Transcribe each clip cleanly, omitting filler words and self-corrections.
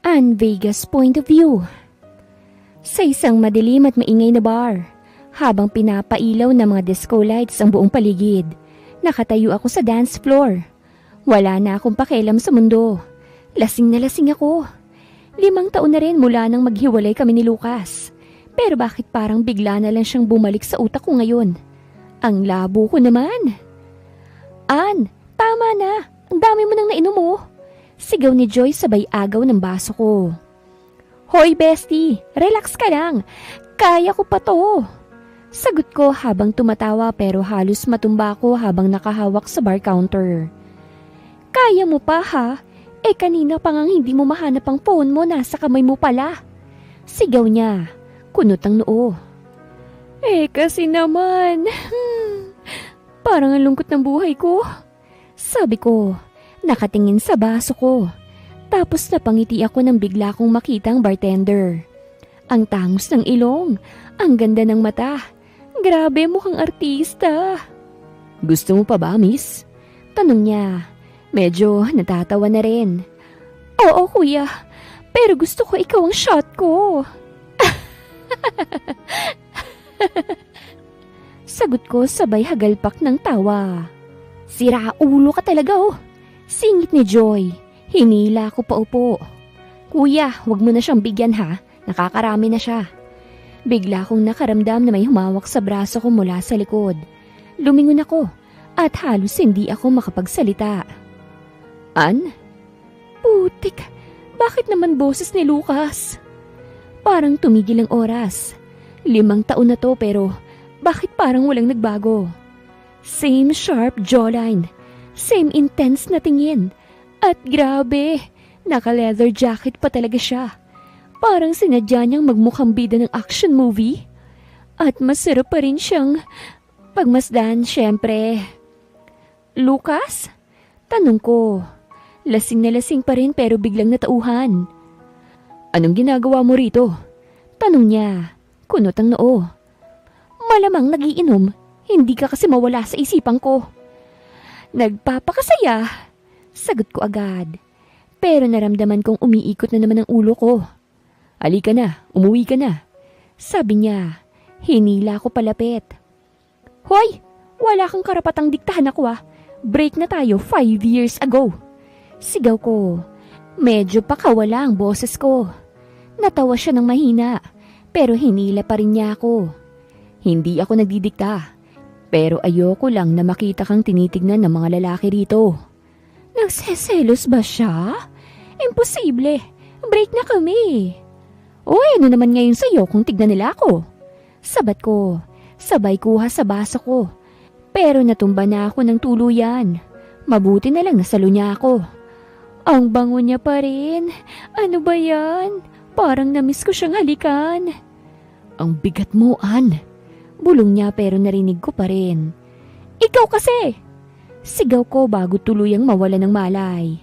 Ann Vega's point of view. Sa isang madilim at maingay na bar, habang pinapailaw ng mga disco lights ang buong paligid, nakatayo ako sa dance floor. Wala na akong pakialam sa mundo. Lasing na lasing ako. 5 taon na rin mula nang maghiwalay kami ni Lucas. Pero bakit parang bigla na lang siyang bumalik sa utak ko ngayon? Ang labo ko naman. Ann, tama na. Ang dami mo nang nainom mo. Sigaw ni Joy sabay agaw ng baso ko. Hoy bestie, relax ka lang. Kaya ko pa to. Sagot ko habang tumatawa pero halos matumba ako habang nakahawak sa bar counter. Kaya mo pa ha? Kanina pa ngang hindi mo mahanap ang phone mo, nasa kamay mo pala. Sigaw niya, kunot ang noo. Kasi naman, parang ang lungkot ng buhay ko. Sabi ko, nakatingin sa baso ko. Tapos napangiti ako nang bigla kong makita ang bartender. Ang tangos ng ilong, ang ganda ng mata. Grabe, mukhang artista. Gusto mo pa ba, miss? Tanong niya. Medyo natatawa na rin. Oo, kuya. Pero gusto ko ikaw ang shot ko. Sagot ko sabay hagalpak ng tawa. Sira ulo ka talaga oh. Singit ni Joy. Hinila ko pa upo. Kuya, wag mo na siyang bigyan ha. Nakakarami na siya. Bigla kong nakaramdam na may humawak sa braso ko mula sa likod. Lumingon ako at halos hindi ako makapagsalita. Ann? Putik, bakit naman boses ni Lucas? Parang tumigil ang oras. 5 taon na to pero bakit parang walang nagbago? Same sharp jawline, same intense na tingin. At grabe, naka-leather jacket pa talaga siya. Parang sinadya niyang magmukhang bida ng action movie. At masarap pa rin siyang pagmasdan, syempre. Lucas? Tanong ko. Lasing na lasing pa rin pero biglang natauhan. Anong ginagawa mo rito? Tanong niya. Kunot ang noo. Malamang nagiinom. Hindi ka kasi mawala sa isipan ko. Nagpapakasaya. Sagot ko agad. Pero naramdaman kong umiikot na naman ang ulo ko. Halika na, umuwi ka na. Sabi niya. Hinila ko palapit. Hoy, wala kang karapatang diktahan ako ah. Break na tayo 5 years ago. Sigaw ko. Medyo pakawala ang boses ko. Natawa siya ng mahina, pero hinila pa rin niya ako. Hindi ako nagdidikta, pero ayoko lang na makita kang tinitignan ng mga lalaki rito. Nagseselos ba siya? Imposible. Break na kami. Uy, ano naman ngayon sa'yo kung tignan nila ako? Sabat ko. Sabay kuha sa baso ko. Pero natumba na ako ng tuluyan. Mabuti na lang nasalo niya ako. Ang bango niya pa rin. Ano ba yan? Parang namiss ko siyang halikan. Ang bigat mo, Ann. Bulong niya pero narinig ko pa rin. Ikaw kasi! Sigaw ko bago tuluyang mawala ng malay.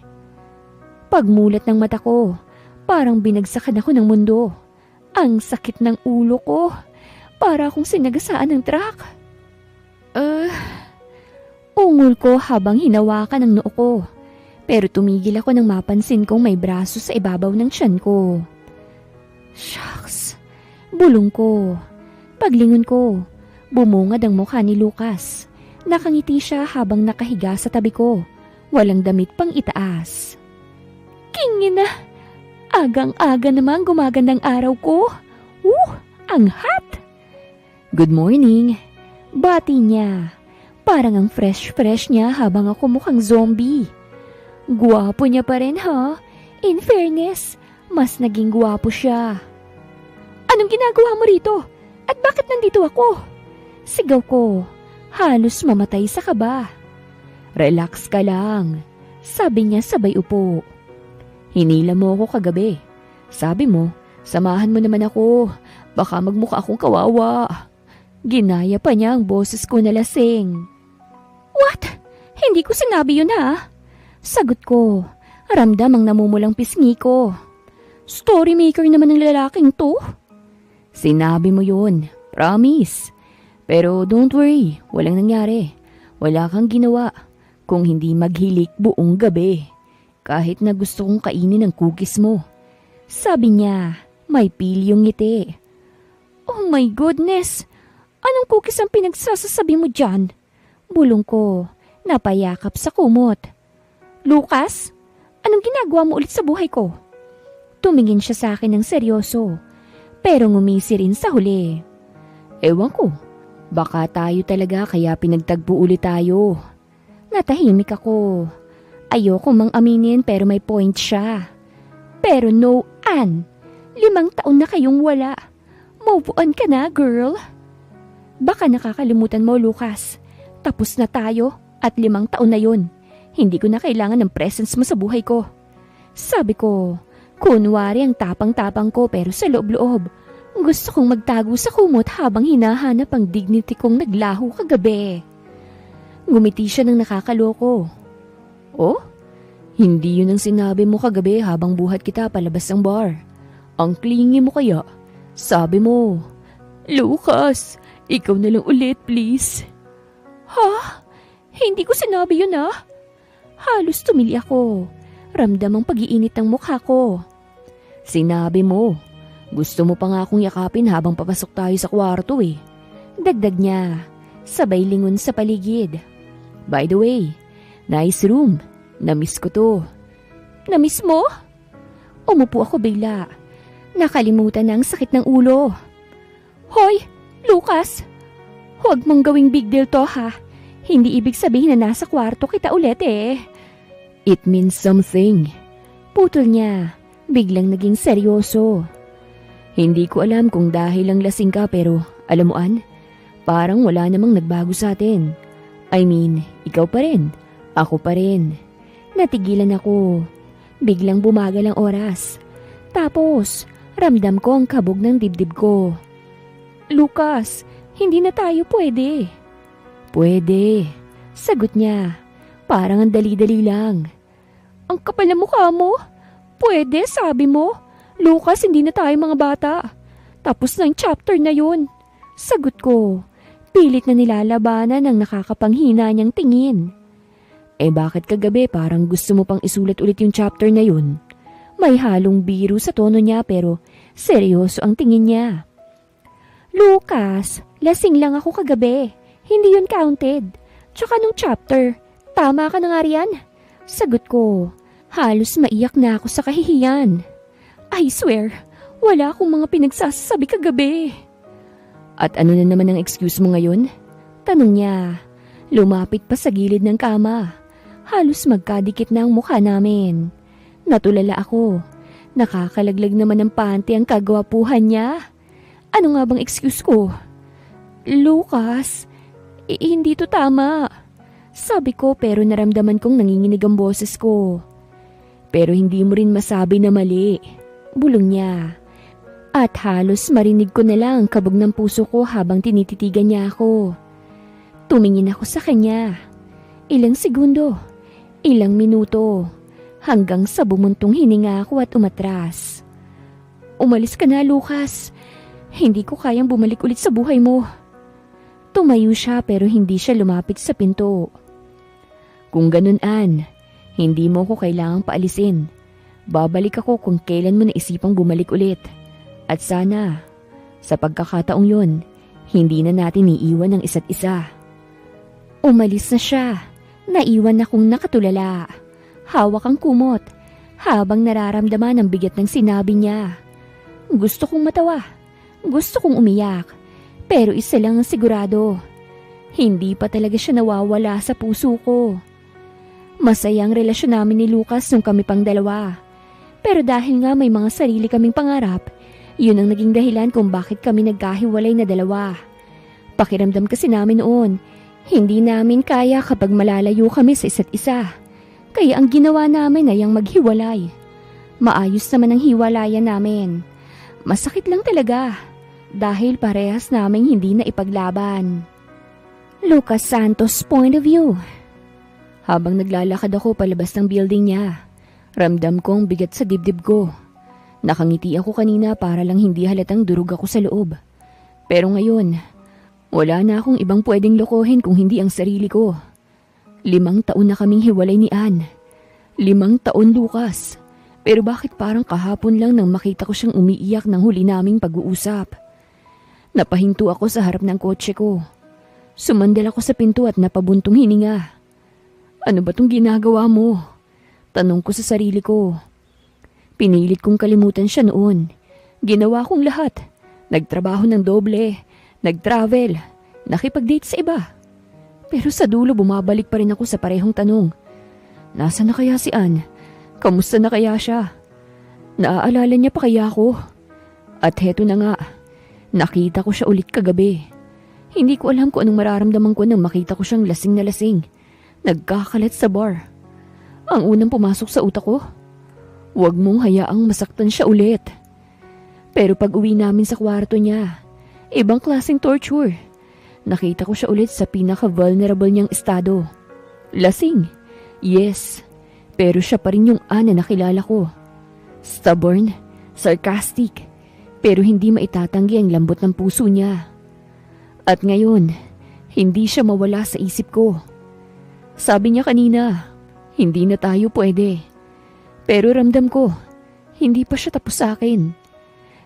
Pagmulat ng mata ko, parang binagsakan ako ng mundo. Ang sakit ng ulo ko. Para akong sinagasaan ng truck. Ungol ko habang hinawakan ang noo ko. Pero tumigil ako nang mapansin kong may braso sa ibabaw ng tiyan ko. Shucks! Bulong ko. Paglingon ko, bumungad ang mukha ni Lucas. Nakangiti siya habang nakahiga sa tabi ko. Walang damit pang itaas. Kingina! Agang-aga namang gumagandang araw ko. Ang hot! Good morning! Bati niya. Parang ang fresh-fresh niya habang ako mukhang zombie. Guwapo niya pa rin ha? In fairness, mas naging guwapo siya. Anong ginagawa mo rito? At bakit nandito ako? Sigaw ko, halos mamatay sa kaba. Relax ka lang, sabi niya sabay upo. Hinila mo ako kagabi. Sabi mo, samahan mo naman ako, baka magmukha akong kawawa. Ginaya pa niya ang boses ko na lasing. What? Hindi ko sinabi yun ha? Sagot ko, ramdam ang namumulang pisngi ko. Storymaker naman ng lalaking to. Sinabi mo yun, promise. Pero don't worry, walang nangyari. Wala kang ginawa. kung hindi maghilik buong gabi. Kahit na gusto kong kainin ang cookies mo. Sabi niya, may pilyong ngiti. Oh my goodness! Anong cookies ang pinagsasasabi mo dyan? Bulong ko, napayakap sa kumot. Lucas, anong ginagawa mo ulit sa buhay ko? Tumingin siya sa akin ng seryoso, pero ngumisi rin sa huli. Ewan ko, baka tayo talaga kaya pinagtagpo ulit tayo. Natahimik ako. Ayoko mang aminin pero may point siya. Pero no, Ann. 5 taon na kayong wala. Move on ka na, girl. Baka nakakalimutan mo, Lucas. Tapos na tayo at 5 taon na yun. Hindi ko na kailangan ng presence mo sa buhay ko. Sabi ko, kunwari ang tapang-tapang ko pero sa loob-loob. Gusto kong magtago sa kumot habang hinahanap ang dignity kong naglaho kagabi. Ngumiti siya ng nakakaloko. Oh? Hindi yun ang sinabi mo kagabi habang buhat kita palabas ng bar. Ang clingy mo kaya. Sabi mo, Lucas, ikaw na lang ulit please. Ha? Hindi ko sinabi yun ah. Halos tumili ako. Ramdam ang pag-iinit ng mukha ko. Sinabi mo, gusto mo pa nga akong yakapin habang papasok tayo sa kwarto eh. Dagdag niya, sabay lingon sa paligid. By the way, nice room. Namiss ko to. Namiss mo? Umupo ako bigla. Nakalimutan na ang sakit ng ulo. Hoy, Lucas! Huwag mong gawing big deal to ha. Hindi ibig sabihin na nasa kwarto kita ulit eh. It means something. Putol niya. Biglang naging seryoso. Hindi ko alam kung dahil lang lasing ka pero alam mo Ann, parang wala namang nagbago sa atin. I mean, ikaw pa rin. Ako pa rin. Natigilan ako. Biglang bumagal ang oras. Tapos, ramdam ko ang kabog ng dibdib ko. Lucas, hindi na tayo pwede. Pwede. Sagot niya. Parang ang dali-dali lang. Ang kapal na mukha mo. Pwede, sabi mo. Lucas, hindi na tayo mga bata. Tapos na ang chapter na yun. Sagot ko. Pilit na nilalabanan ng nakakapanghina niyang tingin. Eh bakit kagabi parang gusto mo pang isulat ulit yung chapter na yun? May halong biro sa tono niya pero seryoso ang tingin niya. Lucas, lasing lang ako kagabi. Hindi yun counted. Tsaka nung chapter, tama ka na nga riyan. Sagot ko, halos maiyak na ako sa kahihiyan. I swear, wala akong mga pinagsasabi kagabi. At ano na naman ang excuse mo ngayon? Tanong niya. Lumapit pa sa gilid ng kama. Halos magkadikit na ang mukha namin. Natulala ako. Nakakalaglag naman ng panty ang kagwapuhan niya. Ano nga bang excuse ko? Lucas, hindi to tama. Sabi ko pero naramdaman kong nanginginig ang boses ko. Pero hindi mo rin masabi na mali. Bulong niya. At halos marinig ko na lang ang kabog ng puso ko habang tinititigan niya ako. Tumingin ako sa kanya. Ilang segundo, ilang minuto, hanggang sa bumuntong hininga ako at umatras. Umalis ka na, Lucas. Hindi ko kayang bumalik ulit sa buhay mo. Tumayo siya pero hindi siya lumapit sa pinto. Kung ganun, Ann, hindi mo ko kailangang paalisin. Babalik ako kung kailan mo naisipang bumalik ulit. At sana, sa pagkakataong yun, hindi na natin iiwan ang isa't isa. Umalis na siya. Naiwan akong nakatulala. Hawak ang kumot habang nararamdaman ang bigat ng sinabi niya. Gusto kong matawa. Gusto kong umiyak. Pero isa lang ang sigurado. Hindi pa talaga siya nawawala sa puso ko. Masaya ang relasyon namin ni Lucas nung kami pang dalawa. Pero dahil nga may mga sarili kaming pangarap, yun ang naging dahilan kung bakit kami nagkahiwalay na dalawa. Pakiramdam kasi namin noon, hindi namin kaya kapag malalayo kami sa isa't isa. Kaya ang ginawa namin ay ang maghiwalay. Maayos naman ang hiwalayan namin. Masakit lang talaga dahil parehas naming hindi na ipaglaban. Lucas Santos point of view. Habang naglalakad ako palabas ng building niya, ramdam kong bigat sa dibdib ko. Nakangiti ako kanina para lang hindi halatang durog ako sa loob. Pero ngayon, wala na akong ibang pwedeng lokohin kung hindi ang sarili ko. 5 taon na kaming hiwalay ni Ann. 5 taon, Lucas. Pero bakit parang kahapon lang nang makita ko siyang umiiyak ng huli naming pag-uusap? Napahinto ako sa harap ng kotse ko. Sumandal ako sa pinto at napabuntong hininga. Ano ba tong ginagawa mo? Tanong ko sa sarili ko. Pinilit kong kalimutan siya noon. Ginawa kong lahat. Nagtrabaho ng doble, nag-travel, nakipag-date sa iba. Pero sa dulo bumabalik pa rin ako sa parehong tanong. Nasaan na kaya si Ann? Kamusta na kaya siya? Naaalala niya pa kaya ako? At heto na nga, nakita ko siya ulit kagabi. Hindi ko alam kung anong mararamdaman ko nang makita ko siyang lasing na lasing. Nagkakalat sa bar. Ang unang pumasok sa utak ko, huwag mong hayaang masaktan siya ulit. Pero pag uwi namin sa kwarto niya, ibang klaseng torture. Nakita ko siya ulit sa pinaka-vulnerable niyang estado. Lasing, yes. Pero siya pa rin yung Ann na nakilala ko. Stubborn, sarcastic, pero hindi maitatanggi ang lambot ng puso niya. At ngayon, hindi siya mawala sa isip ko. Sabi niya kanina, hindi na tayo pwede. Pero ramdam ko, hindi pa siya tapos sa akin.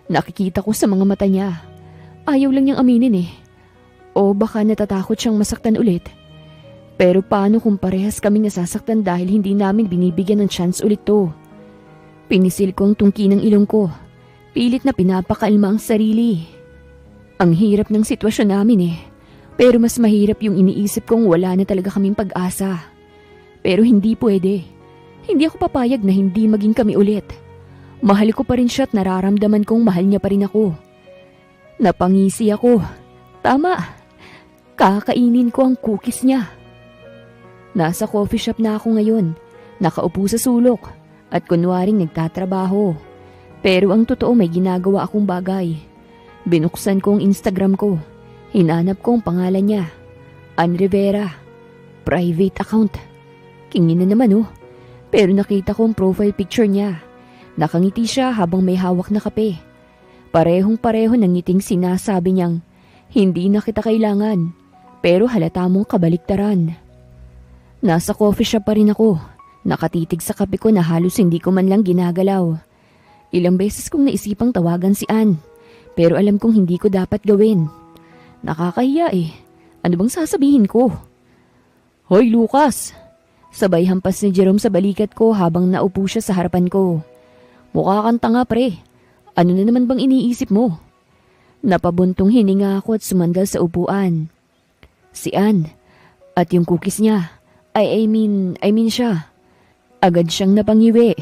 Nakikita ko sa mga mata niya. Ayaw lang niyang aminin eh. O baka natatakot siyang masaktan ulit. Pero paano kung parehas kaming nasasaktan dahil hindi namin binibigyan ng chance ulit to? Pinisil ko ang tungki ng ilong ko. Pilit na pinapakalma ang sarili. Ang hirap ng sitwasyon namin eh. Pero mas mahirap yung iniisip kong wala na talaga kaming pag-asa. Pero hindi pwede. Hindi ako papayag na hindi maging kami ulit. Mahal ko pa rin siya at nararamdaman kong mahal niya pa rin ako. Napangisi ako. Tama. Kakainin ko ang cookies niya. Nasa coffee shop na ako ngayon, nakaupo sa sulok at kunwaring nagtatrabaho. Pero ang totoo may ginagawa akong bagay. Binuksan ko ang Instagram ko. Hinanap ko ang pangalan niya. Ann Rivera. Private account. Kingin na naman oh. Pero nakita ko ang profile picture niya. Nakangiti siya habang may hawak na kape. Parehong-pareho ng ngiting sinasabi niyang, hindi na kita kailangan. Pero halata mong kabaliktaran. Nasa coffee shop pa rin ako. Nakatitig sa kape ko na halos hindi ko man lang ginagalaw. Ilang beses kong naisipang tawagan si Ann. Pero alam kong hindi ko dapat gawin. Nakakahiya eh. Ano bang sasabihin ko? Hoy Lucas! Sabay hampas ni Jerome sa balikat ko habang naupo siya sa harapan ko. Mukha kang tanga pre. Ano na naman bang iniisip mo? Napabuntong hininga ako at sumandal sa upuan. Si Ann. At yung cookies niya. I mean siya. Agad siyang napangiwi.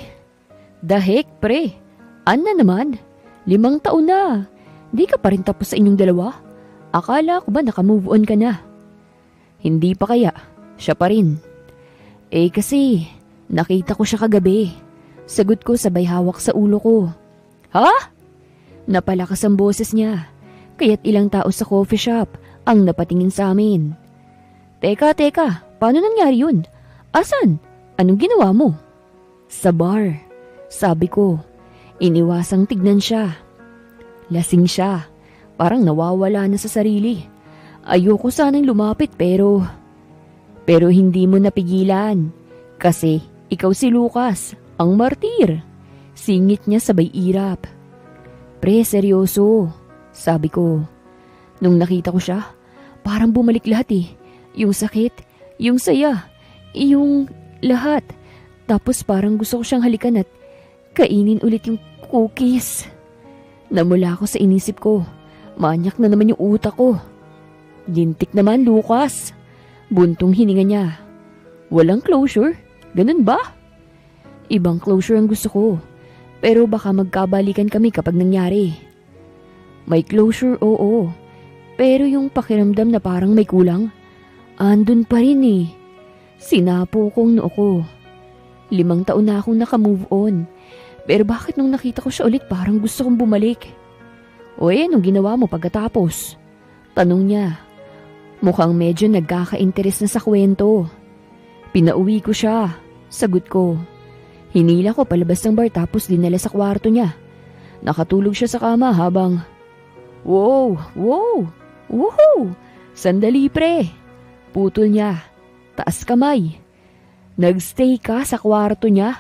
The heck, pre? Ann na naman? 5 taon na. Di ka pa rin tapos sa inyong dalawa? Akala ko ba nakamove on ka na? Hindi pa kaya. Siya pa rin. Eh kasi, nakita ko siya kagabi. Sagot ko sabay hawak sa ulo ko. Ha? Napalakas ang boses niya. Kaya't ilang tao sa coffee shop ang napatingin sa amin. Teka. Paano nangyari yun? Asan? Anong ginawa mo? Sa bar. Sabi ko. Iniwasang tignan siya. Lasing siya. Parang nawawala na sa sarili. Ayoko sanang lumapit pero hindi mo napigilan. Kasi ikaw si Lucas, ang martir. Singit niya sabay irap. Pre, seryoso. Sabi ko. Nung nakita ko siya, parang bumalik lahat eh. Yung sakit. Yung saya, yung lahat. Tapos parang gusto ko siyang halikan at kainin ulit yung cookies. Namula ako sa inisip ko. Manyak na naman yung utak ko. Lintik naman, Lucas. Buntong hininga niya. Walang closure? Ganun ba? Ibang closure ang gusto ko. Pero baka magkabalikan kami kapag nangyari. May closure, oo. Pero yung pakiramdam na parang may kulang, andun pa rin eh. Sinapo kong noo ko. 5 taon na akong nakamove on. Pero bakit nung nakita ko siya ulit parang gusto kong bumalik? O anong ginawa mo pagkatapos? Tanong niya. Mukhang medyo nagkaka-interes na sa kwento. Pinauwi ko siya. Sagot ko. Hinila ko palabas ng bar tapos dinala sa kwarto niya. Nakatulog siya sa kama habang... Wow! Sandali pre! Putol niya. Taas kamay. Nagstay ka sa kwarto niya?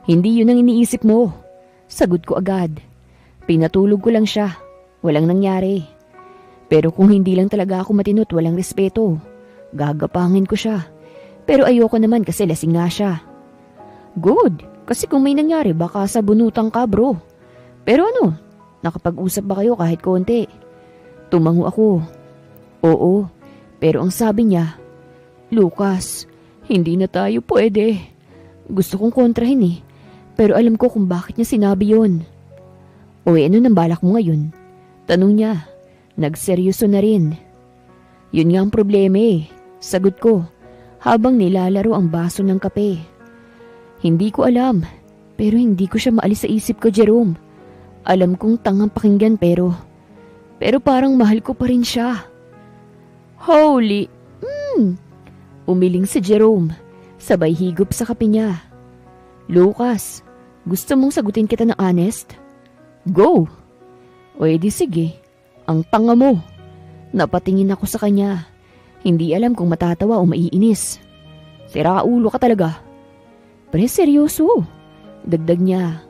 Hindi yun ang iniisip mo. Sagot ko agad. Pinatulog ko lang siya. Walang nangyari. Pero kung hindi lang talaga ako matino't walang respeto, gagapangin ko siya. Pero ayoko naman kasi lasing nga siya. Good, kasi kung may nangyari baka sabunutan ka bro. Pero ano, nakapag-usap ba kayo kahit konti? Tumango ako. Oo, pero ang sabi niya, Lucas, hindi na tayo pwede. Gusto kong kontrahin pero alam ko kung bakit niya sinabi yon. O ano nang balak mo ngayon? Tanong niya. Nagseryoso na rin. Yun nga ang problema sagot ko habang nilalaro ang baso ng kape. Hindi ko alam, pero hindi ko siya maalis sa isip ko, Jerome. Alam kong tangang pakinggan pero parang mahal ko pa rin siya. Holy, umiling si Jerome, sabay higop sa kape niya. Lucas, gusto mong sagutin kita ng honest? Go! O edi sige. Ang tanga mo. Napatingin ako sa kanya. Hindi alam kung matatawa o maiinis. Sira ulo ka talaga. Pre, seryoso. Dagdag niya.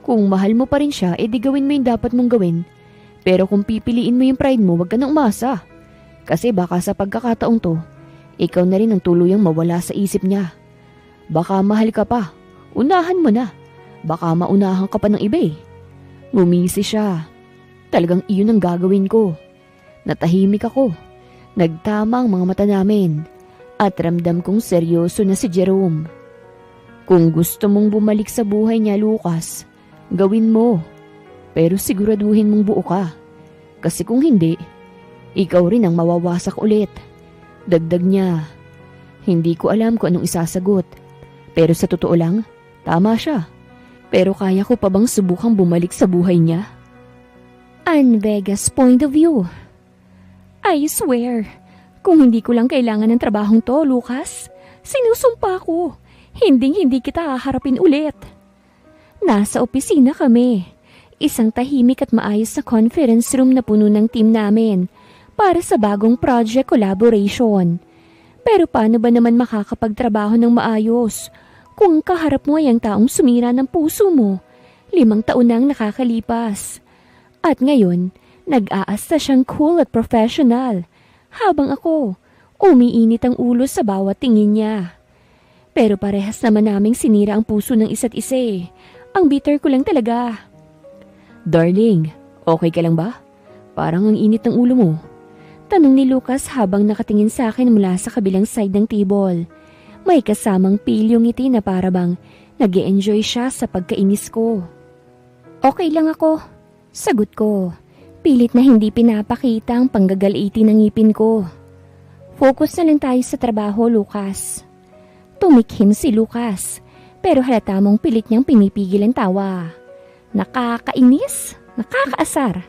Kung mahal mo pa rin siya, edi gawin mo yung dapat mong gawin. Pero kung pipiliin mo yung pride mo, wag ka nang umasa. Kasi baka sa pagkakataong to, ikaw na rin ang tuluyang mawala sa isip niya. Baka mahal ka pa. Unahan mo na. Baka maunahan ka pa ng iba Ngumisi siya. Talagang iyon ang gagawin ko. Natahimik ako. Nagtama ang mga mata namin. At ramdam kong seryoso na si Jerome. Kung gusto mong bumalik sa buhay niya, Lucas, gawin mo. Pero siguraduhin mong buo ka. Kasi kung hindi, ikaw rin ang mawawasak ulit. Dagdag niya. Hindi ko alam kung anong isasagot. Pero sa totoo lang, tama siya. Pero kaya ko pa bang subukang bumalik sa buhay niya? An Vega's point of view. I swear, kung hindi ko lang kailangan ng trabahong to, Lucas, sinusumpa ko. Hindi kita haharapin ulit. Nasa opisina kami. Isang tahimik at maayos na conference room na puno ng team namin para sa bagong project collaboration. Pero paano ba naman makakapagtrabaho ng maayos kung kaharap mo ay ang taong sumira ng puso mo? 5 taon nang nakakalipas. At ngayon, nag-aasta siyang cool at professional, habang ako, umiinit ang ulo sa bawat tingin niya. Pero parehas naman naming sinira ang puso ng isa't isa Ang bitter ko lang talaga. Darling, okay ka lang ba? Parang ang init ng ulo mo. Tanong ni Lucas habang nakatingin sa akin mula sa kabilang side ng table. May kasamang pilyong ngiti na parabang nag-e-enjoy siya sa pagkainis ko. Okay lang ako. Sagot ko, pilit na hindi pinapakita ang panggagalaiti ng ngipin ko. Focus na lang tayo sa trabaho, Lucas. Tumikhim si Lucas, pero halata mong pilit niyang pinipigil ang tawa. Nakakainis, nakakaasar.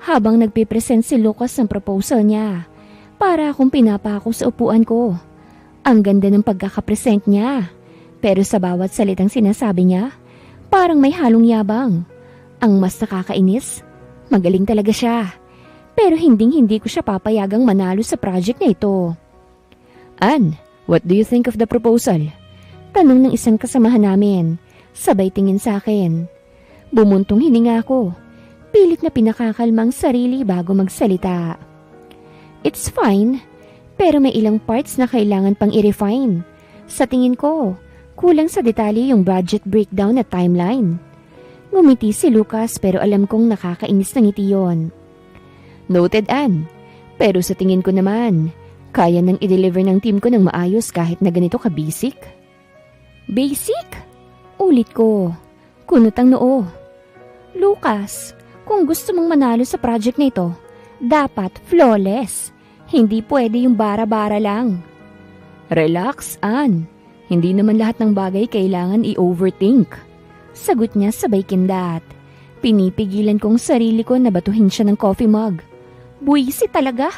Habang nagpipresent si Lucas ng proposal niya, para akong pinapako sa upuan ko. Ang ganda ng pagkakapresent niya, pero sa bawat salitang sinasabi niya, parang may halong yabang. Ang mas nakakainis, magaling talaga siya. Pero hindi ko siya papayagang manalo sa project na ito. Ann, what do you think of the proposal? Tanong ng isang kasamahan namin, sabay tingin sa akin. Bumuntong hininga ko, pilit na pinakakalmang sarili bago magsalita. It's fine, pero may ilang parts na kailangan pang i-refine. Sa tingin ko, kulang sa detalye yung budget breakdown at timeline. Ngumiti si Lucas pero alam kong nakakainis ng ngiti yun. Noted, Ann. Pero sa tingin ko naman, kaya nang i-deliver ng team ko ng maayos kahit na ganito ka-basic. Basic? Ulit ko. Kunot ang noo. Lucas, kung gusto mong manalo sa project na ito, dapat flawless. Hindi pwede yung bara-bara lang. Relax, Ann. Hindi naman lahat ng bagay kailangan i-overthink. Sagot niya sabay kindat. Pinipigilan kong sarili ko na batuhin siya ng coffee mug. Buwisi talaga.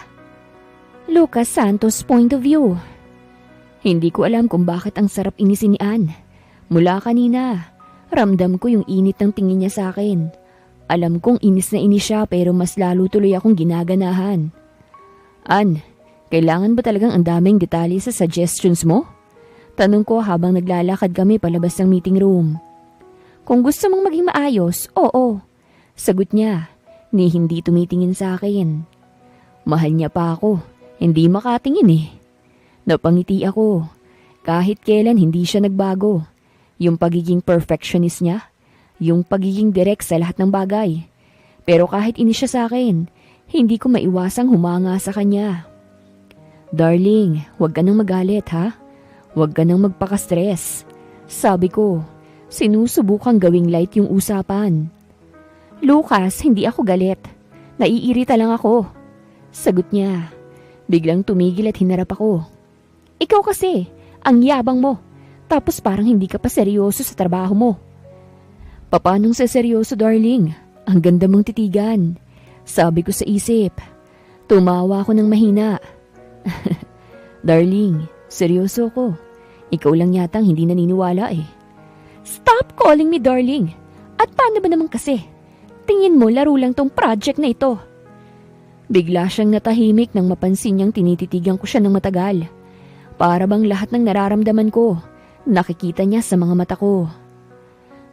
Lucas Santos point of view. Hindi ko alam kung bakit ang sarap inisin ni Ann. Mula kanina, ramdam ko yung init ng tingin niya sa akin. Alam kong inis na inis siya pero mas lalo tuloy akong ginaganahan. Ann, Kailangan ba talagang ang daming detalye sa suggestions mo? Tanong ko habang naglalakad kami palabas ng meeting room. Kung gusto mong maging maayos, oo. Sagot niya, ni hindi tumitingin sa akin. Mahal niya pa ako, hindi makatingin eh. Napangiti ako. Kahit kailan hindi siya nagbago. Yung pagiging perfectionist niya, yung pagiging direct sa lahat ng bagay. Pero kahit inis siya sa akin, hindi ko maiwasang humanga sa kanya. Darling, huwag ka nang magalit ha. Huwag ka nang magpaka-stress. Sabi ko, sinusubukang gawing light yung usapan. Lucas, hindi ako galit. Naiirita lang ako. Sagot niya. Biglang tumigil at hinarap ako. Ikaw kasi, ang yabang mo. Tapos parang hindi ka pa seryoso sa trabaho mo. Papanong sa seryoso, darling? Ang ganda mong titigan. Sabi ko sa isip. Tumawa ako ng mahina. Darling, seryoso ko. Ikaw lang yatang hindi naniniwala eh. Stop calling me darling. At paano ba naman kasi? Tingin mo laro lang tong project na ito. Bigla siyang natahimik nang mapansin niyang tinititigan ko siya ng matagal. Para bang lahat ng nararamdaman ko, nakikita niya sa mga mata ko.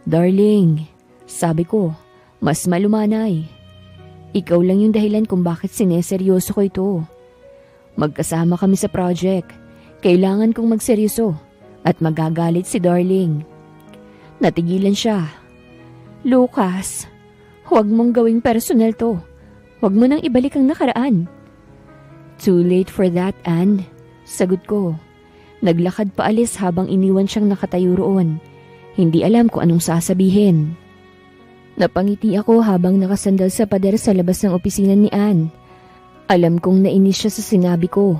Darling, sabi ko, mas malumanay. Ikaw lang yung dahilan kung bakit sineseryoso ko ito. Magkasama kami sa project. Kailangan kong magseryoso at magagalit si darling. Natigilan siya. Lucas, huwag mong gawing personal to. Huwag mo nang ibalik ang nakaraan. Too late for that, Anne. Sagot ko. Naglakad paalis habang iniwan siyang nakatayo roon. Hindi alam kung anong sasabihin. Napangiti ako habang nakasandal sa pader sa labas ng opisina ni Anne. Alam kong nainis siya sa sinabi ko.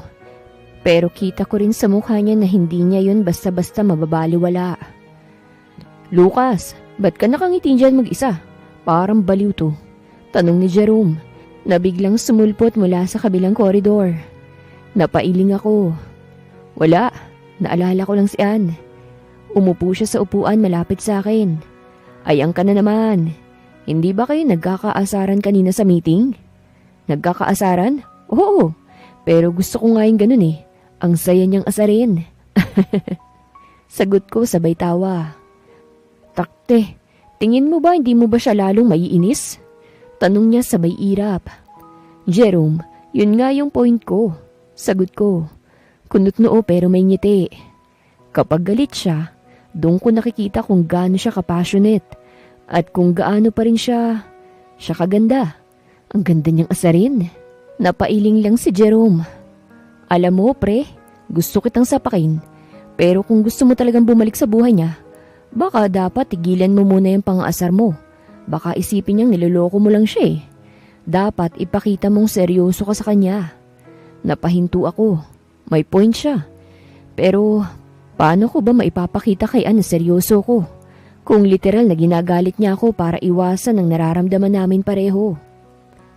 Pero kita ko rin sa mukha niya na hindi niya yun basta-basta mababaliwala. Lucas, ba't ka nakangiti dyan mag-isa? Parang baliw to. Tanong ni Jerome, na biglang sumulpot mula sa kabilang koridor. Napailing ako. Wala, naalala ko lang si Anne. Umupo siya sa upuan malapit sa akin. Ayang ka na naman. Hindi ba kayo nagkakaasaran kanina sa meeting? Nagkakaasaran? Oo, pero gusto ko nga yung ganun eh. Ang saya niyang asarin. Sagot ko sabay tawa. Takte, tingin mo ba hindi mo ba siya lalong maiinis? Tanong niya sabay irap. Jerome, yun nga yung point ko. Sagot ko. Kunot noo pero may ngiti. Kapag galit siya, doon ko nakikita kung gaano siya kapassionate. At kung gaano pa rin siya kaganda. Ang ganda niyang asarin. Napailing lang si Jerome. Alam mo, pre, gusto kitang sapakin. Pero kung gusto mo talagang bumalik sa buhay niya, baka dapat tigilan mo muna yung pang-aasar mo. Baka isipin niyang niloloko mo lang siya eh. Dapat ipakita mong seryoso ka sa kanya. Napahinto ako. May point siya. Pero paano ko ba maipapakita kay Anne na seryoso ko? Kung literal na ginagalit niya ako para iwasan ang nararamdaman namin pareho.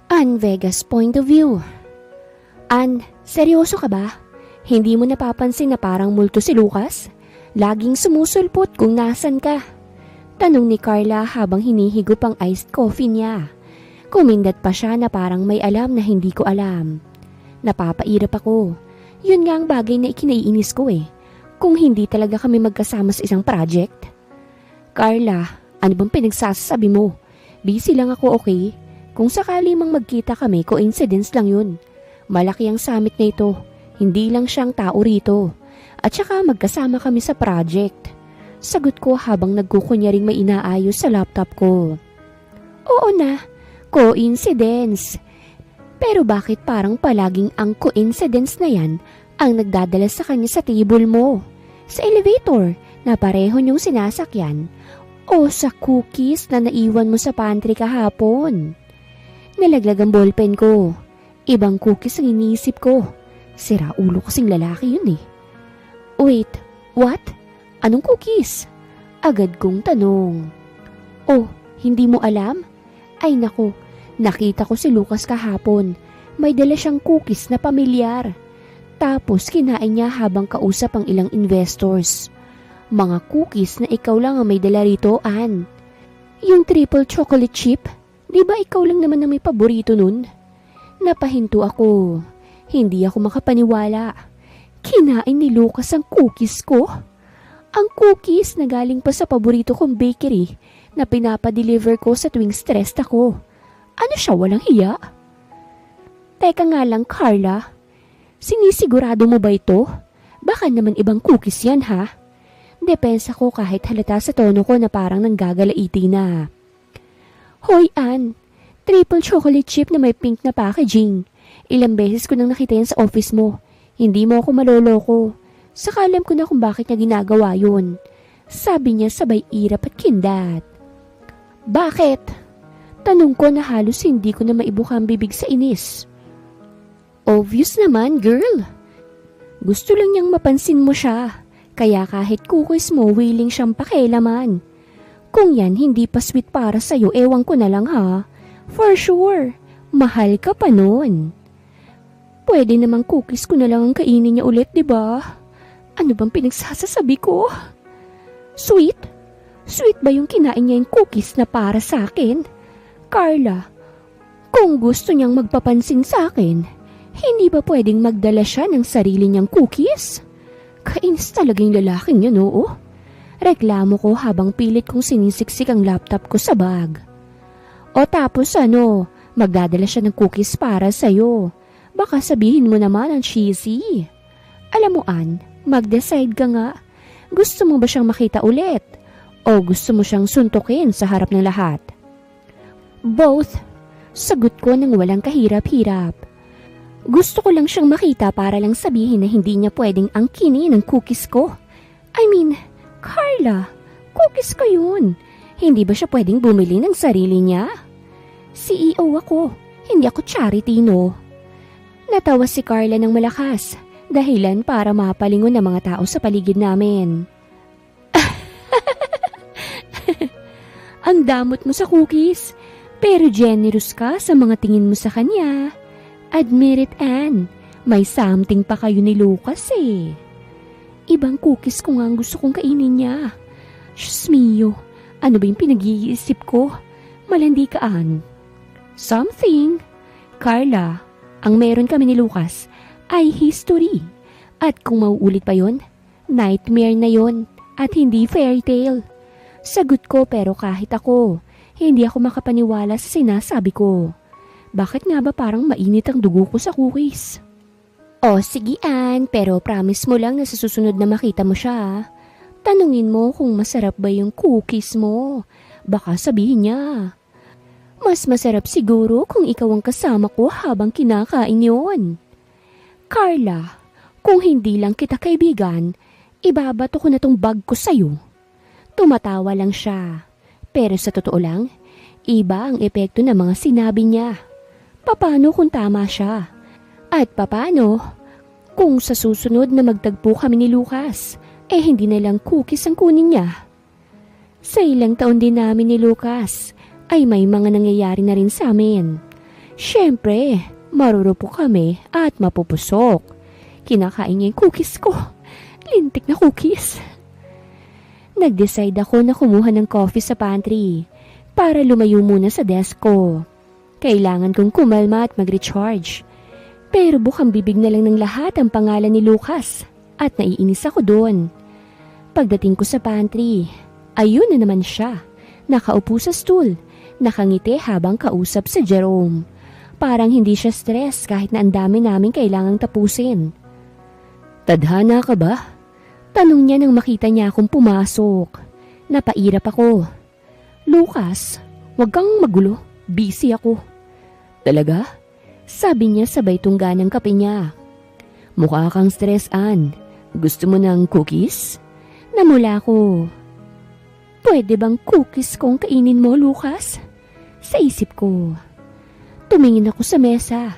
Anne Vega's point of view. Anne, seryoso ka ba? Hindi mo napapansin na parang multo si Lucas? Laging sumusulpot kung nasan ka. Tanong ni Carla habang hinihigop ang iced coffee niya. Kumindat pa siya na parang may alam na hindi ko alam. Napapairap ako. Yun nga ang bagay na ikinaiinis ko eh. Kung hindi talaga kami magkasama sa isang project. Carla, ano bang pinagsasabi mo? Busy lang ako, okay? Kung sakali mang magkita kami, coincidence lang yun. Malaki ang summit na ito. Hindi lang siyang tao rito. At saka magkasama kami sa project. Sagot ko habang nagkukunyaring may inaayos sa laptop ko. Oo na, coincidence. Pero bakit parang palaging ang coincidence na yan ang nagdadala sa kanya sa table mo? Sa elevator na pareho niyong sinasakyan o sa cookies na naiwan mo sa pantry kahapon? Nalaglag ang ballpen ko. Ibang cookies ang iniisip ko. Sira ulo kasing lalaki yun eh. Wait, what? Anong cookies? Agad kong tanong. Oh, hindi mo alam? Ay naku, nakita ko si Lucas kahapon. May dala siyang cookies na pamilyar. Tapos kinain niya habang kausap ang ilang investors. Mga cookies na ikaw lang ang may dala rito, Anne. Yung triple chocolate chip, di ba ikaw lang naman ang may paborito nun? Napahinto ako. Hindi ako makapaniwala. Kinain ni Lucas ang cookies ko. Ang cookies na galing pa sa paborito kong bakery na pinapadeliver ko sa tuwing stressed ako. Ano siya, walang hiya? Teka nga lang, Carla. Sinisigurado mo ba ito? Baka naman ibang cookies yan, ha? Depensa ko kahit halata sa tono ko na parang nanggagalaiti na. Hoy, Ann. Triple chocolate chip na may pink na packaging. Ilang beses ko nang nakita yan sa office mo. Hindi mo ako maloloko. Saka alam ko na kung bakit niya ginagawa yun. Sabi niya sabay irap at kindat. Bakit? Tanong ko na halos hindi ko na maibuka ang bibig sa inis. Obvious naman, girl. Gusto lang niyang mapansin mo siya. Kaya kahit cookies mo, willing siyang pakialaman. Kung yan hindi pa sweet para sa'yo, ewan ko na lang ha. For sure, mahal ka pa nun. Pwede namang cookies ko na lang ang kainin niya ulit, diba? Ano bang pinagsasasabi ko? Sweet? Sweet ba yung kinain niya yung cookies na para sa akin? Carla, kung gusto niyang magpapansin sa akin, hindi ba pwedeng magdala siya ng sarili niyang cookies? Kainis talaga yung lalaking yun, oo. Reklamo ko habang pilit kong sinisiksik ang laptop ko sa bag. O tapos ano, magdadala siya ng cookies para sa'yo. Baka sabihin mo naman ang cheesy. Alam mo, Ann, mag-decide ka nga. Gusto mo ba siyang makita ulit? O gusto mo siyang suntukin sa harap ng lahat? Both. Sagot ko nang walang kahirap-hirap. Gusto ko lang siyang makita para lang sabihin na hindi niya pwedeng angkinin ang cookies ko. I mean, Carla, cookies ko yun. Hindi ba siya pwedeng bumili ng sarili niya? CEO ako, hindi ako charity, no? Natawa si Carla ng malakas, dahilan para mapalingon ng mga tao sa paligid namin. Ang damot mo sa cookies, pero generous ka sa mga tingin mo sa kanya. Admit it, Ann. May something pa kayo ni Lucas eh. Ibang cookies ko nga ang gusto kong kainin niya. Diyos mio, ano ba yung pinag-iisip ko? Malandi ka, Ann. Something. Carla, ang meron kami ni Lucas ay history. At kung mauulit pa yon, nightmare na yon at hindi fairy tale. Sagot ko pero kahit ako, hindi ako makapaniwala sa sinasabi ko. Bakit nga ba parang mainit ang dugo ko sa cookies? O sige, Ann, pero promise mo lang na sa susunod na makita mo siya. Tanungin mo kung masarap ba yung cookies mo. Baka sabihin niya. Mas masarap siguro kung ikaw ang kasama ko habang kinakain yon. Carla, kung hindi lang kita kaibigan, ibabato ko na tong bag ko sa'yo. Tumatawa lang siya. Pero sa totoo lang, iba ang epekto ng mga sinabi niya. Paano kung tama siya? At paano kung sa susunod na magtagpo kami ni Lucas, hindi na lang cookies ang kunin niya? Sa ilang taon din namin ni Lucas, ay may mga nangyayari na rin sa amin. Siyempre, marurupo kami at mapupusok. Kinakain niya yung cookies ko. Lintik na cookies. Nag-decide ako na kumuha ng coffee sa pantry para lumayo muna sa desk ko. Kailangan kong kumalma at mag-recharge. Pero bukang bibig na lang ng lahat ang pangalan ni Lucas at naiinis ako doon. Pagdating ko sa pantry, ayun na naman siya. Nakaupo sa stool, nakangiti habang kausap si Jerome. Parang hindi siya stress kahit na ang dami namin kailangang tapusin. Tadhana ka ba? Tanong niya nang makita niya akong pumasok. Napairap ako. Lucas, wag kang magulo. Busy ako. Talaga? Sabi niya sabay tungga ng kape niya. Mukha kang stress, Ann. Gusto mo ng cookies? Namula ko. Pwede bang cookies kong kainin mo, Lucas? Sa isip ko. Tumingin ako sa mesa.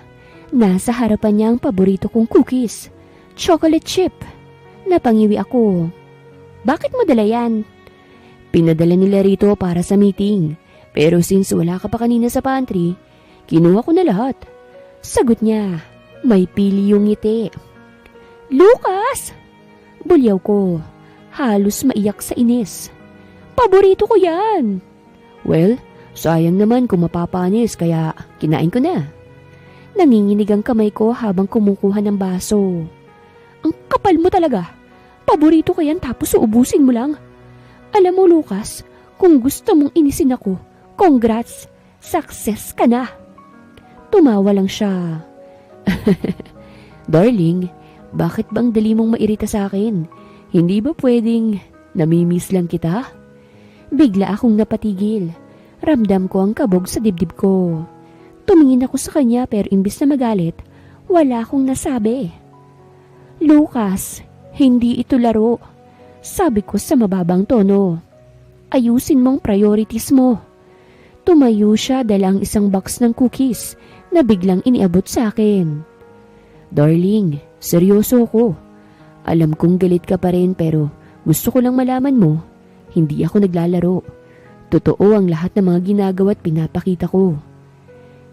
Nasa harapan niya ang paborito kong cookies. Chocolate chip. Napangiwi ako. Bakit mo dala yan? Pinadala nila rito para sa meeting. Pero since wala ka pa kanina sa pantry, kinuha ko na lahat. Sagot niya, may pili yung ngiti. Lucas! Bulyaw ko, halos maiyak sa inis. Paborito ko yan! Well, sayang naman kung mapapanis kaya kinain ko na. Nanginginig ang kamay ko habang kumukuha ng baso. Ang kapal mo talaga. Paborito ko yan tapos uubusin mo lang. Alam mo Lucas, kung gusto mong inisin ako, congrats, success ka na. Tumawa lang siya. Darling, bakit bang dali mong mairita sa akin? Hindi ba pwedeng namimiss lang kita? Bigla akong napatigil. Ramdam ko ang kabog sa dibdib ko. Tumingin ako sa kanya pero imbis na magalit, wala akong nasabi. Lucas, hindi ito laro. Sabi ko sa mababang tono. Ayusin mong priorities mo. Tumayo siya dalang isang box ng cookies na biglang iniabot sa akin. Darling, seryoso ko. Alam kong galit ka pa rin pero gusto ko lang malaman mo, hindi ako naglalaro. Totoo ang lahat ng mga ginagawa at pinapakita ko.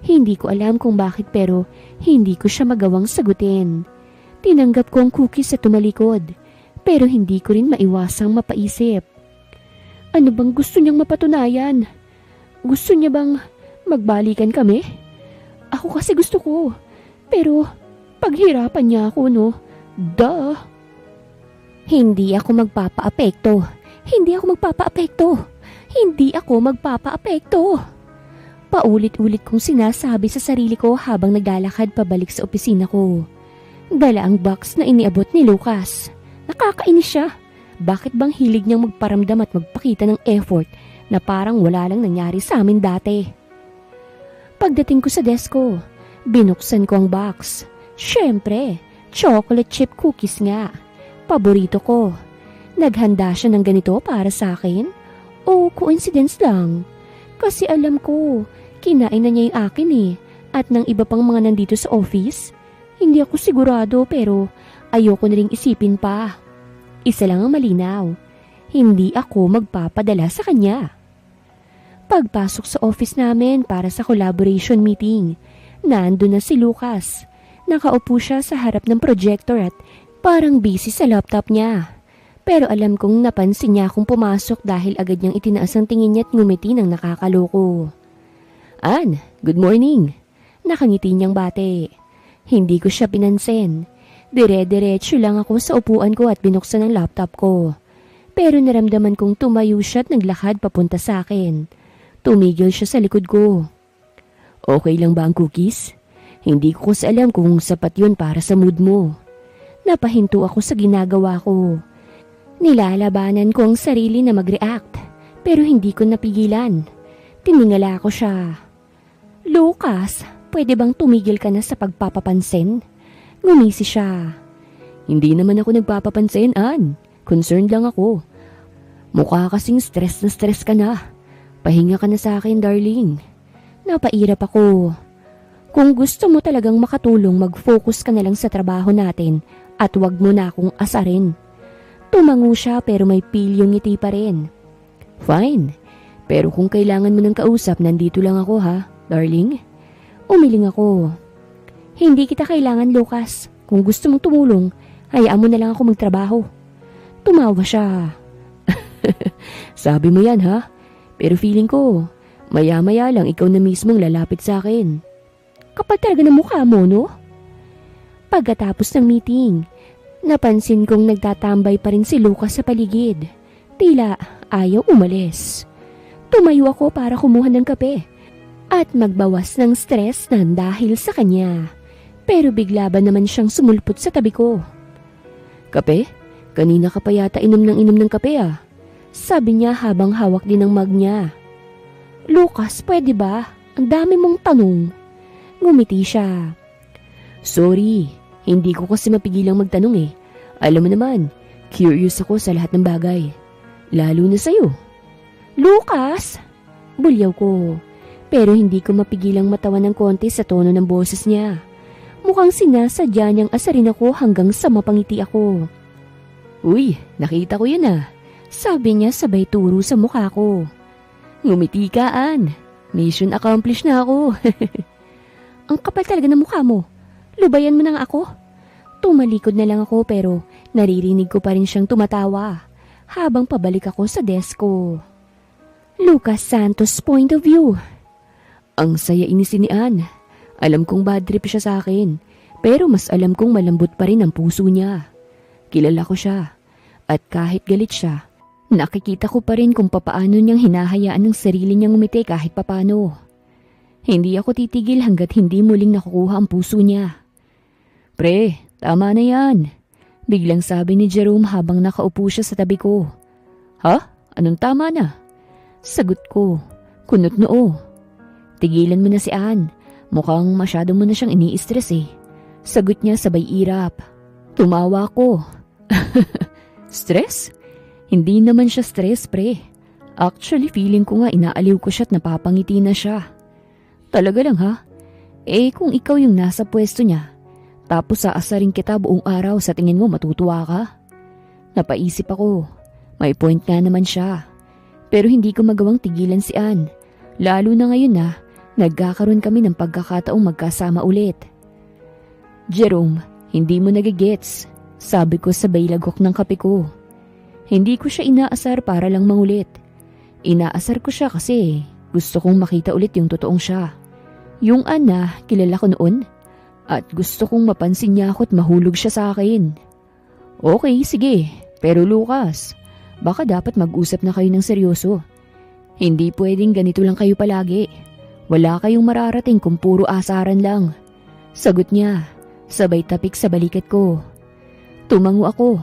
Hindi ko alam kung bakit pero hindi ko siya magawang sagutin. Tinanggap ko ang cookies at tumalikod pero hindi ko rin maiwasang mapaisip. Ano bang gusto niyang mapatunayan? Gusto niya bang magbalikan kami? Ako kasi gusto ko pero paghirapan niya ako no? Duh! Hindi ako magpapaapekto. Hindi ako magpapaapekto. Hindi ako magpapaapekto. Paulit-ulit kong sinasabi sa sarili ko habang naglalakad pabalik sa opisina ko. Dala ang box na iniabot ni Lucas. Nakakainis siya. Bakit bang hilig niyang magparamdam at magpakita ng effort na parang wala lang nangyari sa amin dati? Pagdating ko sa desk ko, binuksan ko ang box. Siyempre, chocolate chip cookies nga. Paborito ko. Naghanda siya ng ganito para sa akin? O coincidence lang? Kasi alam ko, kinain na niya yung akin eh. At ng iba pang mga nandito sa office. Hindi ako sigurado pero ayoko na ring isipin pa. Isa lang ang malinaw. Hindi ako magpapadala sa kanya. Pagpasok sa office namin para sa collaboration meeting, nandun na si Lucas. Nakaupo siya sa harap ng projector at parang busy sa laptop niya. Pero alam kong napansin niya akong pumasok dahil agad niyang itinaas ang tingin niya at ngumiti ng nakakaloko. Ann, good morning. Nakangiti niyang bate. Hindi ko siya pinansin. Dire-diretso lang ako sa upuan ko at binuksan ang laptop ko. Pero naramdaman kong tumayo siya at naglakad papunta sa akin. Tumigil siya sa likod ko. Okay lang ba ang cookies? Hindi ko kasi alam kung sapat yun para sa mood mo. Napahinto ako sa ginagawa ko. Nilalabanan ko ang sarili na mag-react, pero hindi ko napigilan. Tiningala ko siya. Lucas, pwede bang tumigil ka na sa pagpapapansin? Ngumisi siya. Hindi naman ako nagpapapansin, Ann. Concerned lang ako. Mukha kasing stress na stress ka na. Pahinga ka na sa akin, darling. Napairap ako. Kung gusto mo talagang makatulong, mag-focus ka na lang sa trabaho natin at wag mo na akong asarin. Tumango siya pero may pilyong ngiti pa rin. Fine, pero kung kailangan mo ng kausap, nandito lang ako ha, darling. Umiling ako. Hindi kita kailangan, Lucas. Kung gusto mong tumulong, hayaan mo na lang ako magtrabaho. Tumawa siya. Sabi mo yan ha, pero feeling ko, maya-maya lang ikaw na mismong lalapit sa akin. Kapal talaga ng mukha mo, no? Pagkatapos ng meeting, napansin kong nagtatambay pa rin si Lucas sa paligid. Tila ayaw umalis. Tumayo ako para kumuha ng kape at magbawas ng stress na dahil sa kanya. Pero bigla ba naman siyang sumulpot sa tabi ko. Kape? Kanina ka pa yata inom ng kape ah. Sabi niya habang hawak din ang mug niya. Lucas, pwede ba? Ang dami mong tanong. Ngumiti siya. Sorry, hindi ko kasi mapigilang magtanong eh. Alam mo naman, curious ako sa lahat ng bagay. Lalo na sa'yo. Lucas! Bulyaw ko. Pero hindi ko mapigilang matawa ng konti sa tono ng boses niya. Mukhang sinasadya niyang asarin ako hanggang sa mapangiti ako. Uy, nakita ko yun ah. Sabi niya sabay turo sa mukha ko. Ngumiti ka, Ann. Mission accomplished na ako. Ang kapal talaga ng mukha mo. Lubayan mo na nga ako. Tumalikod na lang ako pero naririnig ko pa rin siyang tumatawa habang pabalik ako sa desk ko. Lucas Santos point of view. Ang saya inisin ni Ann. Alam kong bad trip siya sa akin, pero mas alam kong malambot pa rin ang puso niya. Kilala ko siya, at kahit galit siya, nakikita ko pa rin kung papaano niyang hinahayaan ng sarili niyang umiti kahit papano. Hindi ako titigil hanggat hindi muling nakukuha ang puso niya. Pre, tama na yan. Biglang sabi ni Jerome habang nakaupo siya sa tabi ko. Ha? Anong tama na? Sagot ko, kunot noo. Tigilan mo na si Ann. Mukhang masyado mo na siyang ini-stress eh. Sagot niya sabay irap. Tumawa ko. Stress? Hindi naman siya stress, pre. Actually, feeling ko nga inaaliw ko siya at napapangiti na siya. Talaga lang ha? Eh kung ikaw yung nasa pwesto niya, tapos aasarin kita buong araw, sa tingin mo matutuwa ka? Napaisip ako. May point nga naman siya. Pero hindi ko magawang tigilan si Ann. Lalo na ngayon na nagkakaroon kami ng pagkakataong magkasama ulit. Jerome, hindi mo nagigets. Sabi ko sabay lagok ng kape ko. Hindi ko siya inaasar para lang mangulit. Inaasar ko siya kasi gusto kong makita ulit yung totoong siya. Yung Anna, kilala ko noon. At gusto kong mapansin niya ako at mahulog siya sa akin. Okay, sige. Pero Lucas, baka dapat mag-usap na kayo ng seryoso. Hindi pwedeng ganito lang kayo palagi. Wala kayong mararating kung puro asaran lang. Sagot niya, sabay tapik sa balikat ko. Tumango ako.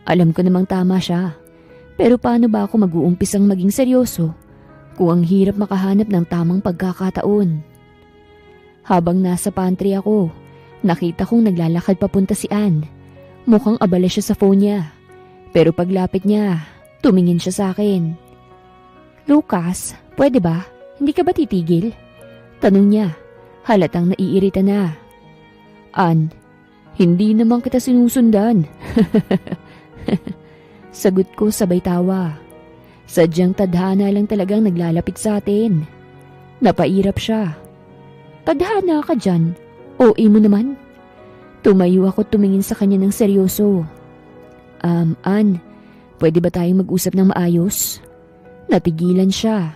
Alam ko namang tama siya. Pero paano ba ako mag-uumpisang maging seryoso kung ang hirap makahanap ng tamang pagkakataon? Habang nasa pantry ako, nakita kong naglalakad papunta si Ann. Mukhang abala siya sa phone niya. Pero paglapit niya, tumingin siya sa akin. Lucas, pwede ba? Hindi ka ba titigil? Tanong niya, halatang naiirita na. Ann, hindi naman kita sinusundan. Sagot ko sabay tawa. Sadyang tadhana lang talagang naglalapit sa atin. Napairap siya. Tadhana ka dyan. OA mo naman. Tumayo ako tumingin sa kanya ng seryoso. Ann, pwede ba tayong mag-usap ng maayos? Natigilan siya.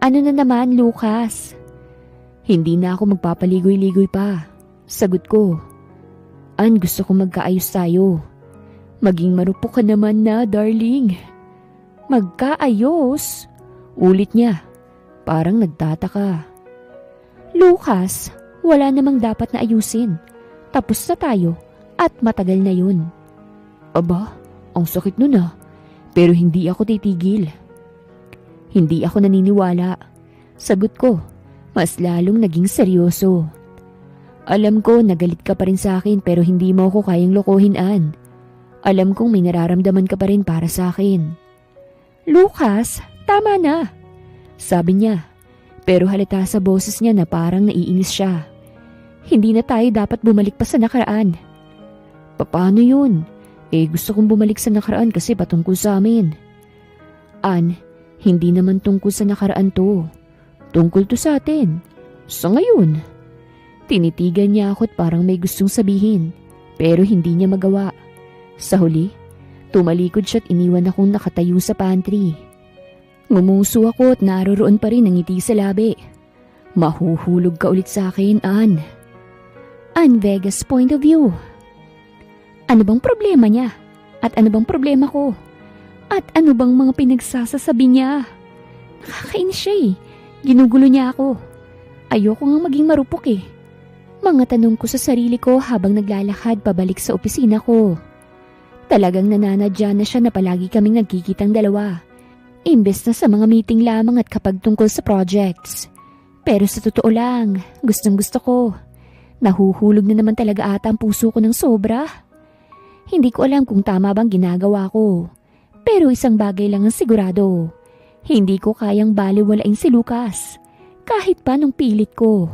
Ano na naman, Lucas? Hindi na ako magpapaligoy-ligoy pa. Sagot ko. Ann, gusto kong magkaayos tayo. Maging marupok ka naman na, darling. Magkaayos? Ulit niya. Parang nagtataka. Lucas, wala namang dapat na ayusin. Tapos na tayo at matagal na yun. Aba, ang sakit nun ah. Pero hindi ako titigil. Hindi ako naniniwala. Sagot ko, mas lalong naging seryoso. Alam ko nagalit ka pa rin sa akin pero hindi mo ako kayang lokohin, Ann. Alam kong may nararamdaman ka pa rin para sa akin. Lucas, tama na. Sabi niya, pero halata sa boses niya na parang naiinis siya. Hindi na tayo dapat bumalik pa sa nakaraan. Paano yun? Gusto kong bumalik sa nakaraan kasi patungkol sa amin. Ann, hindi naman tungkol sa nakaraan to. Tungkol to sa atin. Sa ngayon. Tinitigan niya ako at parang may gustong sabihin, pero hindi niya magawa. Sa huli, tumalikod siya at iniwan akong nakatayo sa pantry. Ngumuso ako at naroroon pa rin ang ngiti sa labi. Mahuhulog ka ulit sa akin, Ann. Ann Vega's point of view. Ano bang problema niya? At ano bang problema ko? At ano bang mga pinagsasasabi niya? Nakakainis siya eh. Ginugulo niya ako. Ayoko nga maging marupok eh. Mga tanong ko sa sarili ko habang naglalakad pabalik sa opisina ko. Talagang nananadya na siya na palagi kaming nagkikitang dalawa. Imbes na sa mga meeting lamang at kapag tungkol sa projects. Pero sa totoo lang, gustong gusto ko. Nahuhulog na naman talaga ata ang puso ko ng sobra. Hindi ko alam kung tama bang ginagawa ko. Pero isang bagay lang ang sigurado. Hindi ko kayang baliwalain si Lucas. Kahit pa nung pilit ko.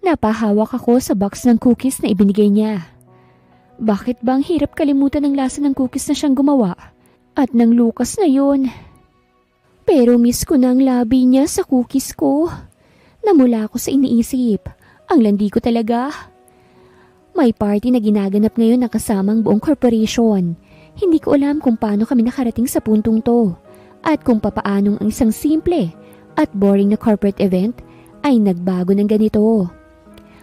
Napahawak ako sa box ng cookies na ibinigay niya. Bakit bang hirap kalimutan ang lasa ng cookies na siyang gumawa? At ng Lucas na yun. Pero miss ko na ang labi niya sa cookies ko. Namula ako sa iniisip. Ang landi ko talaga. May party na ginaganap ngayon na kasamang buong corporation. Hindi ko alam kung paano kami nakarating sa puntong to. At kung papaanong ang isang simple at boring na corporate event ay nagbago ng ganito.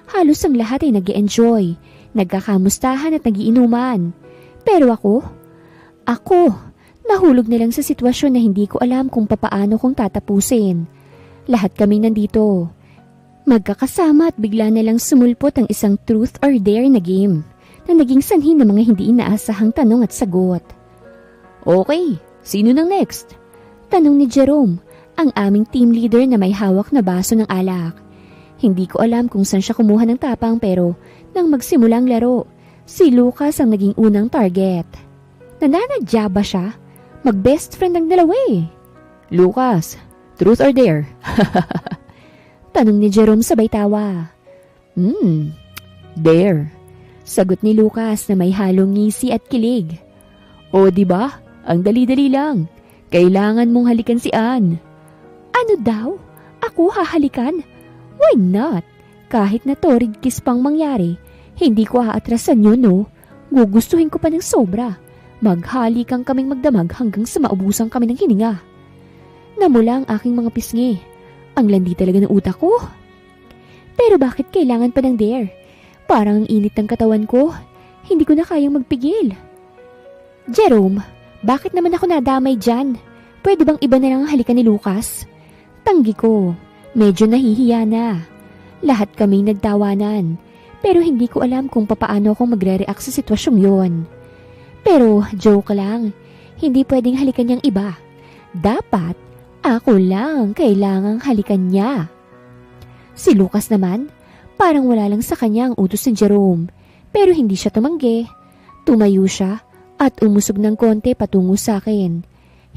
Halos ang lahat ay nag-e-enjoy, nagkakamustahan at nagiinuman. Pero ako, nahulog na lang sa sitwasyon na hindi ko alam kung papaano kong tatapusin. Lahat kami nandito. Magkakasama at bigla na lang sumulpot ang isang truth or dare na game na naging sanhi ng mga hindi inaasahang tanong at sagot. Okay, sino nang next? Tanong ni Jerome, ang aming team leader na may hawak na baso ng alak. Hindi ko alam kung saan siya kumuha ng tapang pero nang magsimulang laro, si Lucas ang naging unang target. Nananadya ba siya? Mag-best friend ang dalawa eh. Lucas, truth or dare? Tanong ni Jerome sabay tawa. Dare. Sagot ni Lucas na may halong ngisi at kilig. O di ba? Ang dali-dali lang. Kailangan mong halikan si Ann. Ano daw? Ako hahalikan? Why not? Kahit na torrid kiss pang mangyari, hindi ko aatrasan yun, no? Gugustuhin ko pa ng sobra. Maghalikan kaming magdamag hanggang sa maubusan kami ng hininga. Namula ang aking mga pisngi. Ang landi talaga ng utak ko. Pero bakit kailangan pa ng dare? Parang ang init ng katawan ko. Hindi ko na kayang magpigil. Jerome, bakit naman ako nadamay dyan? Pwede bang iba na lang ang halikan ni Lucas? Tanggi ko. Medyo nahihiya na. Lahat kami nagtawanan. Pero hindi ko alam kung papaano akong magre-react sa sitwasyong yon. Pero joke lang. Hindi pwedeng halikan niyang iba. Dapat ako lang kailangang halikan niya. Si Lucas naman, parang wala lang sa kanya ang utos ni Jerome. Pero hindi siya tumanggi. Tumayo siya at umusog ng konti patungo sa akin.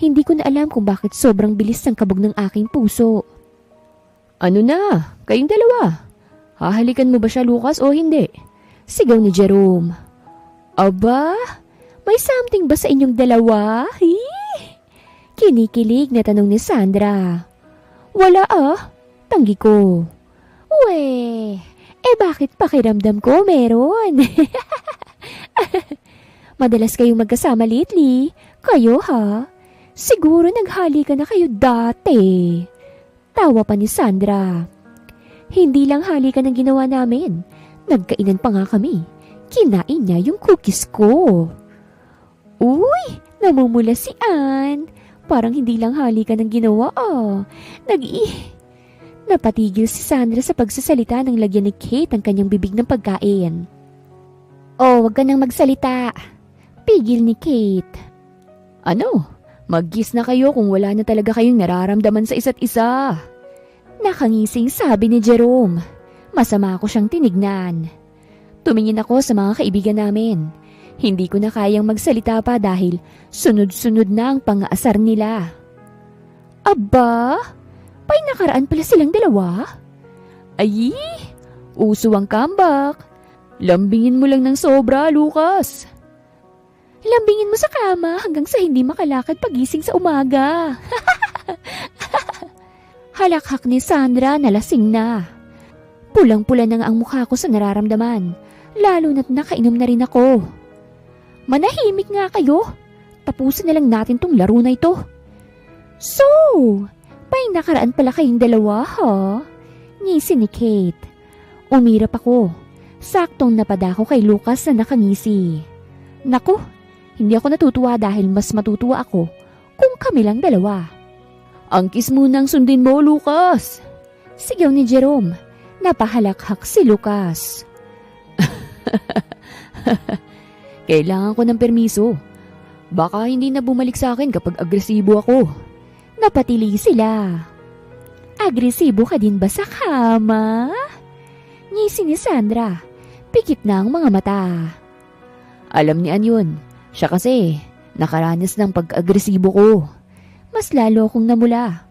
Hindi ko na alam kung bakit sobrang bilis ng kabog ng aking puso. Ano na? Kayong dalawa? Hahalikan mo ba siya, Lucas, o hindi? Sigaw ni Jerome. Aba, may something ba sa inyong dalawa? Kinikilig na tanong ni Sandra. Wala tanggi ko. Bakit pakiramdam ko meron? Madalas kayong magkasama lately. Kayo ha? Siguro naghalikan na kayo dati. Tawa pa ni Sandra. Hindi lang halikan ang ginawa namin. Nagkainan pa nga kami. Kinain niya yung cookies ko. Uy, namumula si Ann. Parang hindi lang halikan ang ginawa Napatigil si Sandra sa pagsasalita nang lagyan ni Kate ang kanyang bibig ng pagkain. Wag ka nang magsalita. Pigil ni Kate. Ano? Mag-kiss na kayo kung wala na talaga kayong nararamdaman sa isa't isa. Nakangising sabi ni Jerome. Masama ako siyang tinignan. Tumingin ako sa mga kaibigan namin. Hindi ko na kayang magsalita pa dahil sunod-sunod na ang pang-aasar nila. Aba, pa'y nakaraan pala silang dalawa? Ay, uso ang comeback. Lambingin mo lang ng sobra, Lucas. Lambingin mo sa kama hanggang sa hindi makalakad pagising sa umaga. Halakhak ni Sandra na lasing na. Pulang-pula na nga ang mukha ko sa nararamdaman, lalo na't nakainom na rin ako. Manahimik nga kayo. Tapusin na lang natin tong laro na ito. So, pa'y nakaraan pala kayong dalawa, ha? Ngisi ni Kate. Umirap ako. Saktong napadako kay Lucas na nakangisi. Naku, hindi ako natutuwa dahil mas matutuwa ako kung kami lang dalawa. Ang kiss munang sundin mo, Lucas. Sigaw ni Jerome. Napahalakhak si Lucas. Kailangan ko ng permiso. Baka hindi na bumalik sa akin kapag agresibo ako. Napatili sila. Agresibo ka din ba sa kama? Ngisi ni Sandra. Pikit na ang mga mata. Alam ni Ann yun. Siya kasi, nakaranas ng pag-agresibo ko. Mas lalo akong namula.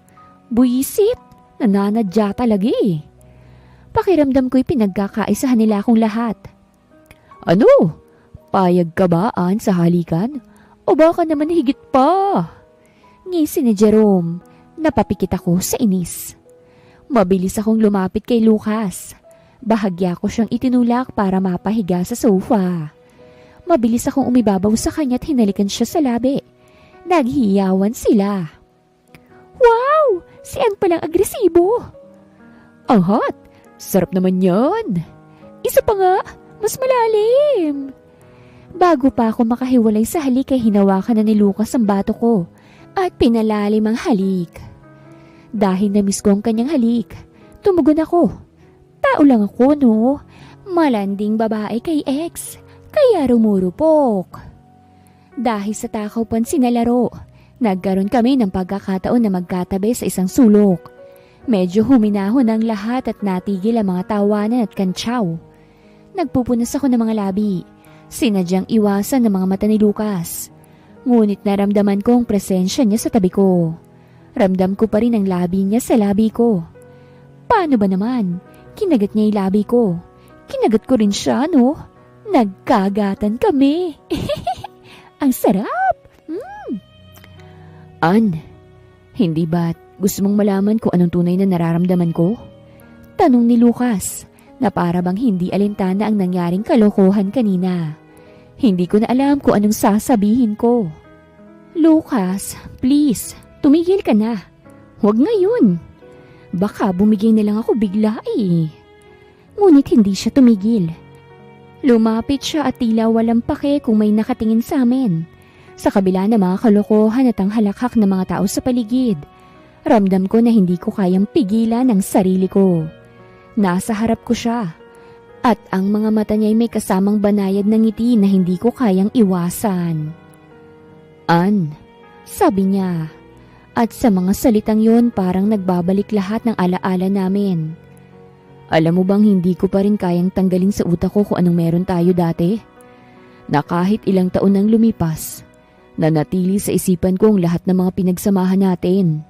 Buisit, nananadya talaga eh. Pakiramdam ko'y pinagkakaisahan nila akong lahat. Ano? Payag ka ba, Ann, sa halikan? O baka naman higit pa? Ngisi ni Jerome. Napapikit ako sa inis. Mabilis akong lumapit kay Lucas. Bahagya ko siyang itinulak para mapahiga sa sofa. Mabilis akong umibabaw sa kanya at hinalikan siya sa labi. Naghiyawan sila. Wow! Si Ann palang agresibo. Ang hot! Sarap naman yan! Isa pa nga, mas malalim. Bago pa ako makahiwalay sa halik ay hinawakan na ni Lucas ang bato ko at pinalalim ang halik. Dahil na-miss ko ang kanyang halik, tumugon ako. Tao lang ako, no? Malanding babae kay ex, kaya rumurupok. Dahil sa takaw pansinalaro, nagkaroon kami ng pagkakataon na magkatabi sa isang sulok. Medyo huminahon ang lahat at natigil ang mga tawanan at kantsaw. Nagpupunas ako ng mga labi. Sinadyang iwasan ng mga mata ni Lucas. Ngunit naramdaman ko ang presensya niya sa tabi ko. Ramdam ko pa rin ang labi niya sa labi ko. Paano ba naman? Kinagat niya yung labi ko. Kinagat ko rin siya, no? Nagkagatan kami. Ang sarap! Ann, hindi ba't gusto mong malaman kung anong tunay na nararamdaman ko? Tanong ni Lucas na para bang hindi alintana ang nangyaring kalokohan kanina. Hindi ko na alam kung anong sasabihin ko. Lucas, please, tumigil ka na. Huwag ngayon. Baka bumigay na lang ako bigla eh. Ngunit hindi siya tumigil. Lumapit siya at tila walang pake kung may nakatingin sa amin. Sa kabila ng mga kalokohan at ang halakhak ng mga tao sa paligid, ramdam ko na hindi ko kayang pigilan ang sarili ko. Nasa harap ko siya at ang mga mata niya ay may kasamang banayad ng ngiti na hindi ko kayang iwasan. Ann, sabi niya, at sa mga salitang yon parang nagbabalik lahat ng alaala namin. Alam mo bang hindi ko pa rin kayang tanggalin sa utak ko kung anong meron tayo dati? Na kahit ilang taon nang lumipas, nanatili sa isipan ko ang lahat ng mga pinagsamahan natin.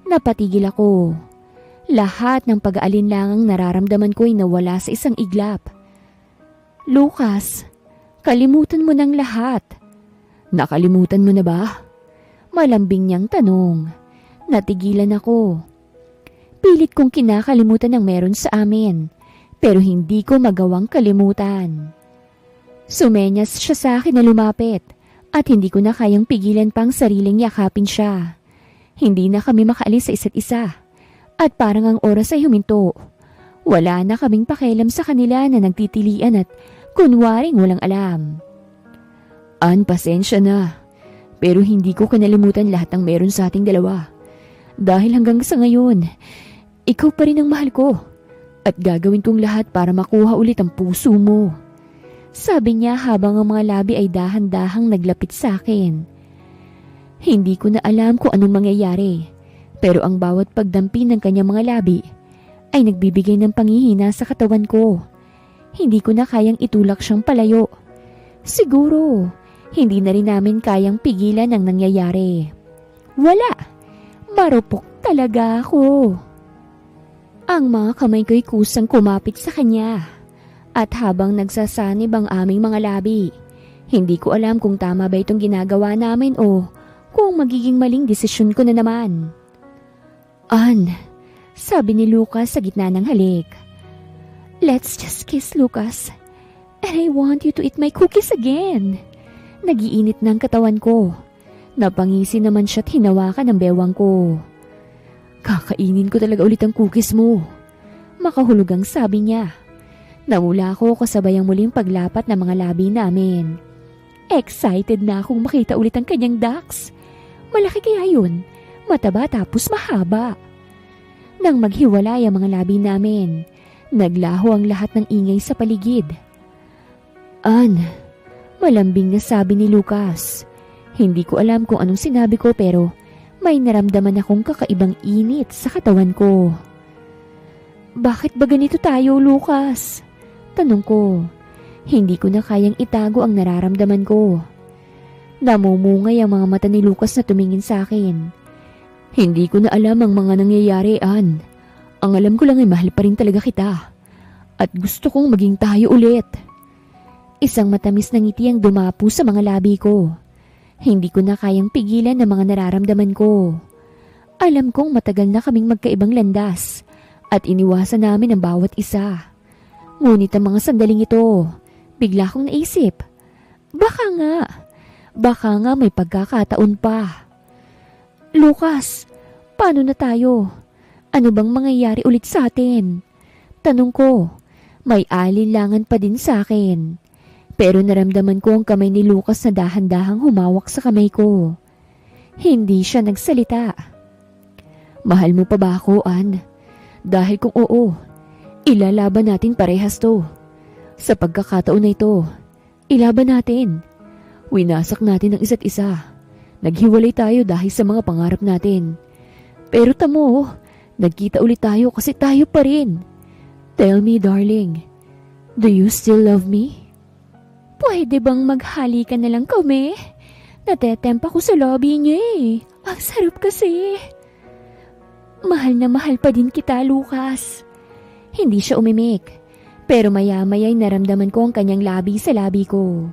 Napatigil ako. Lahat ng pag-aalinlangang nararamdaman ko ay nawala sa isang iglap. Lucas, kalimutan mo ng lahat. Nakalimutan mo na ba? Malambing niyang tanong. Natigilan ako. Pilit kong kinakalimutan ang meron sa amin, pero hindi ko magawang kalimutan. Sumenyas siya sa akin na lumapit at hindi ko na kayang pigilan pang sariling yakapin siya. Hindi na kami makaalis sa isa't isa at parang ang oras ay huminto. Wala na kaming pakialam sa kanila na nagtitilian at kunwaring walang alam. Ann, pasensya na, pero hindi ko kanalimutan lahat ng meron sa ating dalawa. Dahil hanggang sa ngayon, ikaw pa rin ang mahal ko at gagawin kong lahat para makuha ulit ang puso mo. Sabi niya habang ang mga labi ay dahan-dahang naglapit sa akin. Hindi ko na alam kung anong mangyayari, pero ang bawat pagdampi ng kanyang mga labi ay nagbibigay ng panghihina sa katawan ko. Hindi ko na kayang itulak siyang palayo. Siguro, hindi na rin namin kayang pigilan ang nangyayari. Wala! Marupok talaga ako. Ang mga kamay ko'y kusang kumapit sa kanya. At habang nagsasanib ang aming mga labi, hindi ko alam kung tama ba itong ginagawa namin o kung magiging maling desisyon ko na naman. Ann, sabi ni Lucas sa gitna ng halik. Let's just kiss, Lucas. And I want you to eat my cookies again. Nagiinit ng katawan ko. Napangisi naman siya't hinawakan ang bewang ko. Kakainin ko talaga ulit ang cookies mo. Makahulugang sabi niya. Namula ako kasabay ang muling paglapat ng mga labi namin. Excited na akong makita ulit ang kanyang ducks. Malaki kaya yun, mataba tapos mahaba. Nang maghiwalay ang mga labi namin, naglaho ang lahat ng ingay sa paligid. Ann, malambing na sabi ni Lucas. Hindi ko alam kung anong sinabi ko pero may naramdaman akong kakaibang init sa katawan ko. Bakit ba ganito tayo, Lucas? Tanong ko. Hindi ko na kayang itago ang nararamdaman ko. Namumungay ang mga mata ni Lucas na tumingin sa akin. Hindi ko na alam ang mga nangyayari, Ann. Ang alam ko lang ay mahal pa rin talaga kita. At gusto kong maging tayo ulit. Isang matamis na ngiti ang dumapo sa mga labi ko. Hindi ko na kayang pigilan ang mga nararamdaman ko. Alam kong matagal na kaming magkaibang landas at iniwasan namin ang bawat isa. Ngunit ang mga sandaling ito, bigla kong naisip, baka nga may pagkakataon pa. Lucas, paano na tayo? Ano bang mangyayari ulit sa atin? Tanong ko, May alinlangan pa din sa akin. Pero naramdaman ko ang kamay ni Lucas na dahan-dahang humawak sa kamay ko. Hindi siya nagsalita. Mahal mo pa ba ako, Ann? Dahil kung oo, ilalaban natin parehas to. Sa pagkakataon na ito, ilaban natin. Winasak natin ang isa't isa. Naghiwalay tayo dahil sa mga pangarap natin. Pero tamo, nagkita ulit tayo kasi tayo pa rin. Tell me, darling, do you still love me? Pwede bang maghalikan na lang kami? Natetempa ko sa lobby niya eh. Ang sarap kasi. Mahal na mahal pa din kita, Lucas. Hindi siya umimik. Pero maya-maya'y naramdaman ko ang kanyang labi sa labi ko.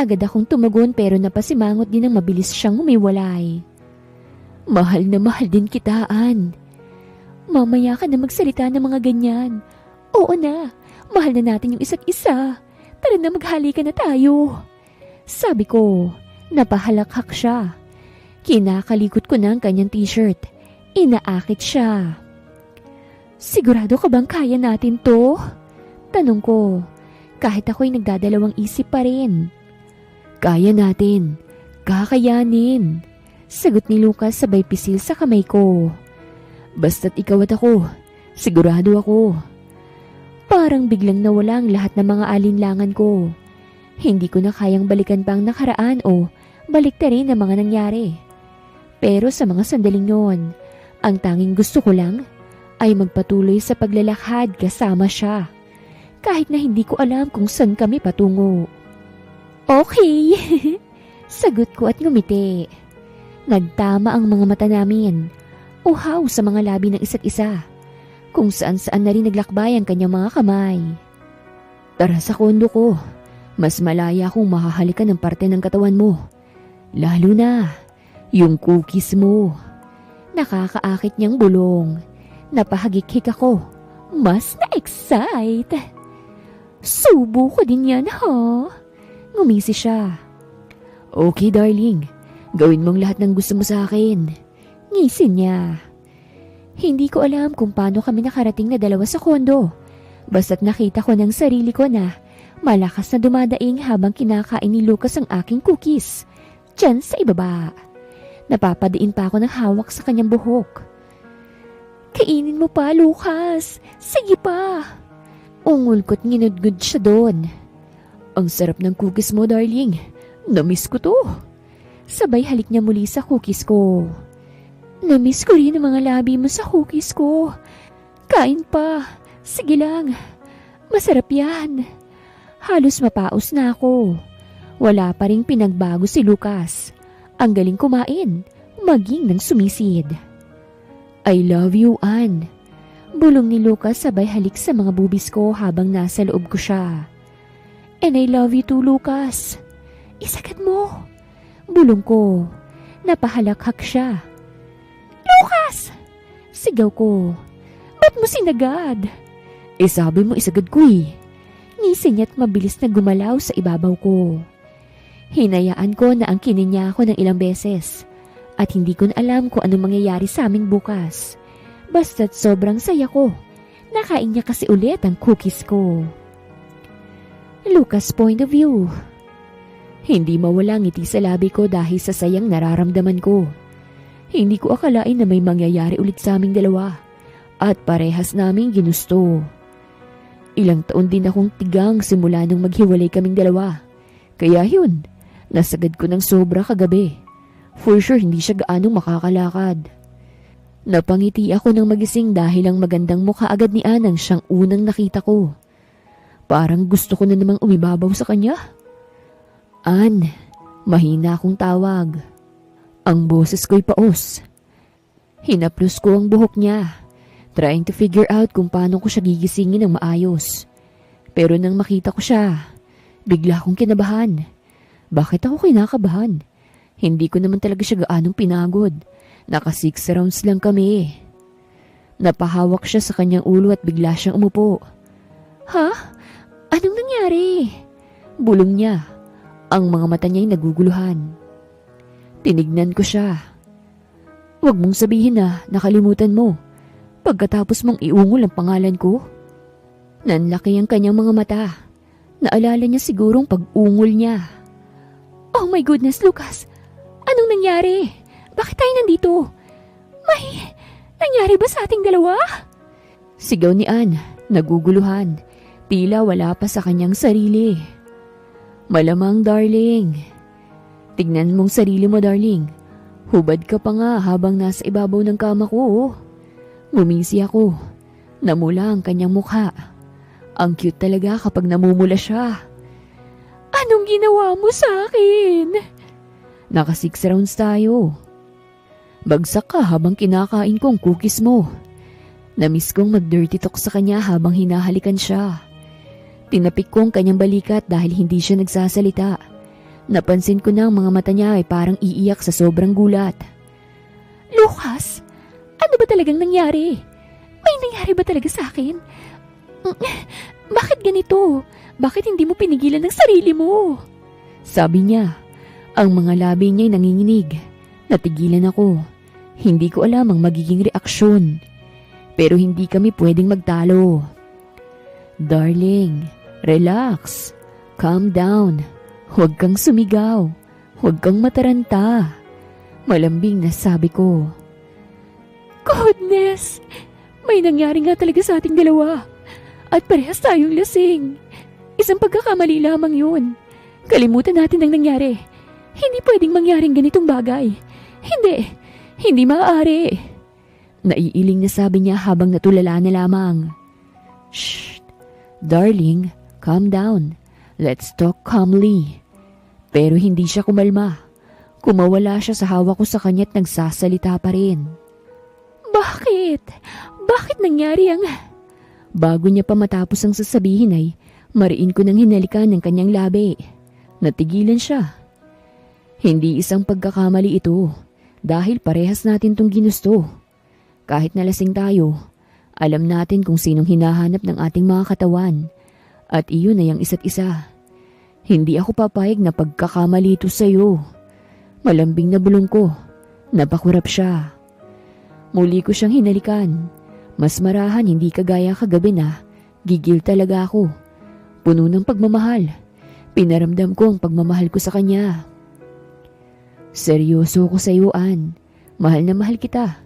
Agad akong tumagon pero napasimangot din ang mabilis siyang humiwalay. Mahal na mahal din kita, Ann. Mamaya ka na magsalita ng mga ganyan. Oo na, mahal na natin yung isa't isa. Tara na maghalikan na tayo. Sabi ko, napahalakhak siya. Kinakalikot ko na ang kanyang t-shirt. Inaakit siya. Sigurado ka bang kaya natin to? Tanong ko, kahit ako'y nagdadalawang isip pa rin. Kaya natin. Kakayanin. Sagot ni Lucas sabay pisil sa kamay ko. Basta't ikaw at ako, sigurado ako. Parang biglang nawala ang lahat ng mga alinlangan ko. Hindi ko na kayang balikan pa ang nakaraan o baliktarin ang mga nangyari. Pero sa mga sandaling yon, ang tanging gusto ko lang ay magpatuloy sa paglalakad kasama siya. Kahit na hindi ko alam kung saan kami patungo. Okay, sagot ko at ngumiti. Nagtama ang mga mata namin. Uhaw sa mga labi ng isa't isa. Kung saan-saan na rin naglakbay ang kanyang mga kamay. Tara sa kondo ko. Mas malaya akong mahahalikan ng parte ng katawan mo. Lalo na, yung cookies mo. Nakakaakit niyang bulong. Napahagik-hik ako. Mas na-excite. Subo ko din yan, ha? Ngumisi siya. Okay, darling. Gawin mong lahat ng gusto mo sa akin. Ngisi niya. Hindi ko alam kung paano kami nakarating na dalawa sa kondo. Basta't nakita ko ng sarili ko na malakas na dumadaing habang kinakain ni Lucas ang aking cookies. Diyan sa ibaba. Napapadiin pa ako ng hawak sa kanyang buhok. Kainin mo pa, Lucas. Sige pa. Ungol ko't nginudgud siya doon. Ang sarap ng cookies mo, darling. Namiss ko to. Sabay halik niya muli sa cookies ko. Namiss ko rin ang mga labi mo sa cookies ko. Kain pa. Sige lang. Masarap yan. Halos mapaos na ako. Wala pa ring pinagbago si Lucas. Ang galing kumain, maging nang sumisid. I love you, Ann. Bulong ni Lucas sabay halik sa mga bubis ko habang nasa loob ko siya. And I love you too, Lucas. Isagad mo. Bulong ko. Napahalakhak siya. Lucas! Sigaw ko. Ba't mo sinagad? Sabi mo isagad ko eh. Ngisi niya't mabilis na gumalaw sa ibabaw ko. Hinayaan ko na angkinin niya ako ng ilang beses. At hindi ko na alam kung anong mangyayari sa amin bukas. Basta't sobrang saya ko. Nakain niya kasi ulit ang cookies ko. Lucas' point of view. Hindi mawala ngiti sa labi ko dahil sa sayang nararamdaman ko. Hindi ko akalain na may mangyayari ulit sa aming dalawa at parehas naming ginusto. Ilang taon din akong tigang simula nung maghiwalay kaming dalawa. Kaya yun, nasagad ko ng sobra kagabi. For sure hindi siya gaanong makakalakad. Napangiti ako ng magising dahil ang magandang mukha agad ni Anang siyang unang nakita ko. Parang gusto ko na namang umibabaw sa kanya. Ann, mahina akong tawag. Ang boses ko'y paos. Hinaplos ko ang buhok niya, trying to figure out kung paano ko siya gigisingin ng maayos. Pero nang makita ko siya, bigla akong kinabahan. Bakit ako kinakabahan? Hindi ko naman talaga siya gaanong pinagod. Naka 6 rounds lang kami. Napahawak siya sa kanyang ulo at bigla siyang umupo. Ha? Anong nangyari? Bulong niya. Ang mga mata niya'y naguguluhan. Tinignan ko siya. Huwag mong sabihin na nakalimutan mo pagkatapos mong iungol ang pangalan ko. Nanlaki ang kanyang mga mata. Naalala niya sigurong pag-ungol niya. Oh my goodness, Lucas! Anong nangyari? Bakit tayo nandito? May nangyari ba sa ating dalawa? Sigaw ni Ann, naguguluhan. Tila wala pa sa kanyang sarili. Malamang, darling. Tignan mong sarili mo, darling. Hubad ka pa nga habang nasa ibabaw ng kama ko. Ngumisi ako. Namula ang kanyang mukha. Ang cute talaga kapag namumula siya. Anong ginawa mo sa akin? Naka 6 rounds tayo. Bagsak ka habang kinakain ko ang cookies mo. Namiss kong mag-dirty talk sa kanya habang hinahalikan siya. Tinapik ko ang kanyang balikat dahil hindi siya nagsasalita. Napansin ko na ang mga mata niya ay parang iiyak sa sobrang gulat. Lucas, ano ba talagang nangyari? May nangyari ba talaga sa akin? Bakit ganito? Bakit hindi mo pinigilan ang sarili mo? Sabi niya. Ang mga labi niya'y nanginginig. Natigilan ako. Hindi ko alam ang magiging reaksyon. Pero hindi kami pwedeng magtalo. Darling, relax. Calm down. Huwag kang sumigaw. Huwag kang mataranta. Malambing na sabi ko. Goodness! May nangyari nga talaga sa ating dalawa. At parehas tayong lasing. Isang pagkakamali lamang yun. Kalimutan natin ang nangyari. Hindi pwedeng mangyaring ganitong bagay. Hindi maaari. Naiiling na sabi niya habang natulala na lamang. Shh! Darling, calm down. Let's talk calmly. Pero hindi siya kumalma. Kumawala siya sa hawak ko sa kanya at nagsasalita pa rin. Bakit? Bakit nangyari ang... Bago niya pa matapos ang sasabihin ay mariin ko nang hinalikan ng kanyang labi. Natigilan siya. Hindi isang pagkakamali ito dahil parehas natin tong ginusto. Kahit nalasing tayo, alam natin kung sinong hinahanap ng ating mga katawan at iyon ay ang isa't isa. Hindi ako papayag na pagkakamali ito sa'yo. Malambing na bulong ko. Napakurap siya. Muli ko siyang hinalikan. Mas marahan hindi kagaya kagabi na gigil talaga ako. Puno ng pagmamahal. Pinaramdam ko ang pagmamahal ko sa kanya. Seryoso ko sa iyo, Ann. Mahal na mahal kita.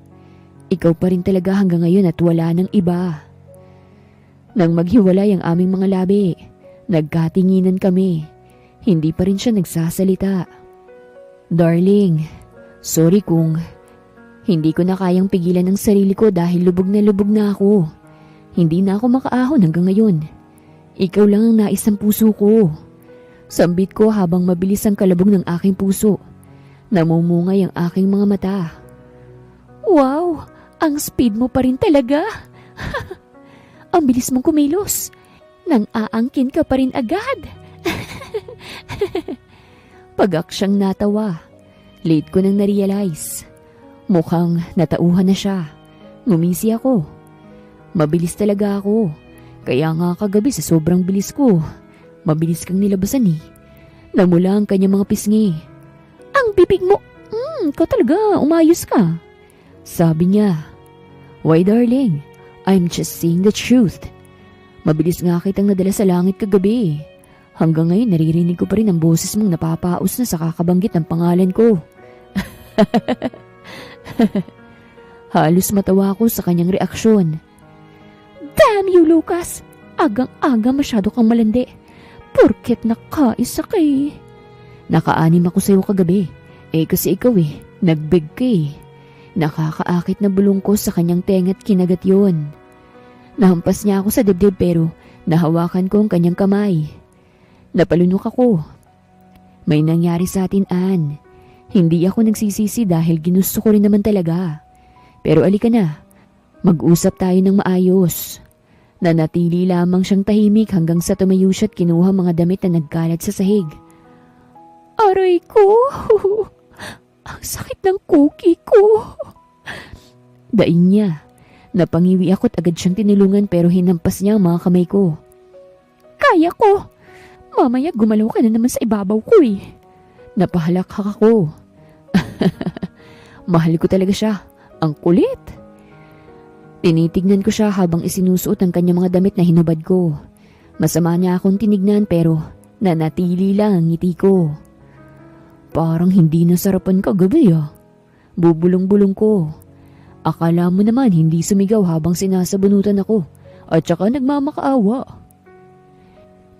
Ikaw pa rin talaga hanggang ngayon at wala nang iba. Nang maghiwalay ang aming mga labi, nagkatinginan kami. Hindi pa rin siya nagsasalita. Darling, sorry kung hindi ko na kayang pigilan ang sarili ko dahil lubog na ako. Hindi na ako makaahon hanggang ngayon. Ikaw lang ang nais ng puso ko. Sambit ko habang mabilis ang kalabog ng aking puso. Namumungay ang aking mga mata. Wow! Ang speed mo pa rin talaga! Ang bilis mong kumilos. Nang aangkin ka pa rin agad. Pagak siyang natawa. Late ko nang narealize. Mukhang natauhan na siya. Ngumisi ako. Mabilis talaga ako. Kaya nga kagabi sa sobrang bilis ko, mabilis kang nilabasan eh. Namula ang kanyang mga pisngi. Ang bibig mo! Ikaw talaga, umayos ka. Sabi niya. Why darling? I'm just saying the truth. Mabilis nga kitang nadala sa langit kagabi. Hanggang ngayon naririnig ko pa rin ang boses mong napapaos na sa kakabanggit ng pangalan ko. Halos matawa ako sa kanyang reaksyon. Damn you, Lucas! Agang-aga masyado kang malandi. Porket nakaisa kay... Nakaanim ako sa'yo kagabi. Kasi ikaw nagbeg ka Nakakaakit na bulong ko sa kanyang tenga't kinagat yon. Nahampas niya ako sa dibdib pero nahawakan ko ang kanyang kamay. Napalunok ako. May nangyari sa atin, Ann. Hindi ako nagsisisi dahil ginusto ko rin naman talaga. Pero alika na, mag-usap tayo ng maayos. Nanatili lamang siyang tahimik hanggang sa tumayo siya at kinuha mga damit na nagkalat sa sahig. Aray ko! Ang sakit ng cookie ko! Daing niya. Napangiwi ako at agad siyang tinulungan pero hinampas niya ang mga kamay ko. Kaya ko! Mamaya gumalaw ka na naman sa ibabaw ko Napahalakhak ako. Mahal ko talaga siya. Ang kulit. Tinitignan ko siya habang isinusuot ang kanyang mga damit na hinubad ko. Masama niya akong tinignan pero nanatili lang ang ngiti ko. Parang hindi nasarapan kagabi ah. Bubulong-bulong ko. Akala mo naman hindi sumigaw habang sinasabunutan ako at saka nagmamakaawa.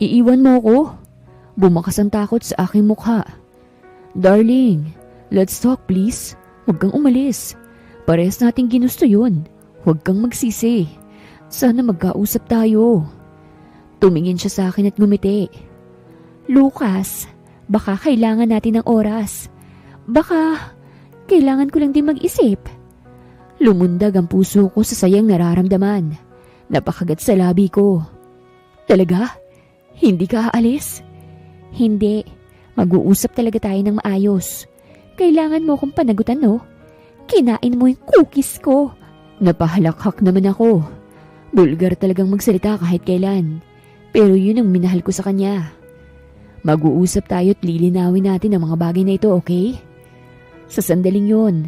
Iiwan mo ako? Bumakas ang takot sa aking mukha. Darling, let's talk please. Huwag kang umalis. Parehas nating ginusto yun. Huwag kang magsisi. Sana magkausap tayo. Tumingin siya sa akin at ngumiti. Lucas, baka kailangan natin ng oras. Baka kailangan ko lang din mag-isip. Lumundag ang puso ko sa sayang nararamdaman. Napakagat sa labi ko. Talaga? Hindi ka aalis? Hindi. Mag-uusap talaga tayo ng maayos. Kailangan mo akong panagutan, no? Kinain mo yung cookies ko. Napahalakhak naman ako. Bulgar talagang magsalita kahit kailan. Pero yun ang minahal ko sa kanya. Mag-uusap tayo at lilinawin natin ang mga bagay na ito, okay? Sa sandaling yun,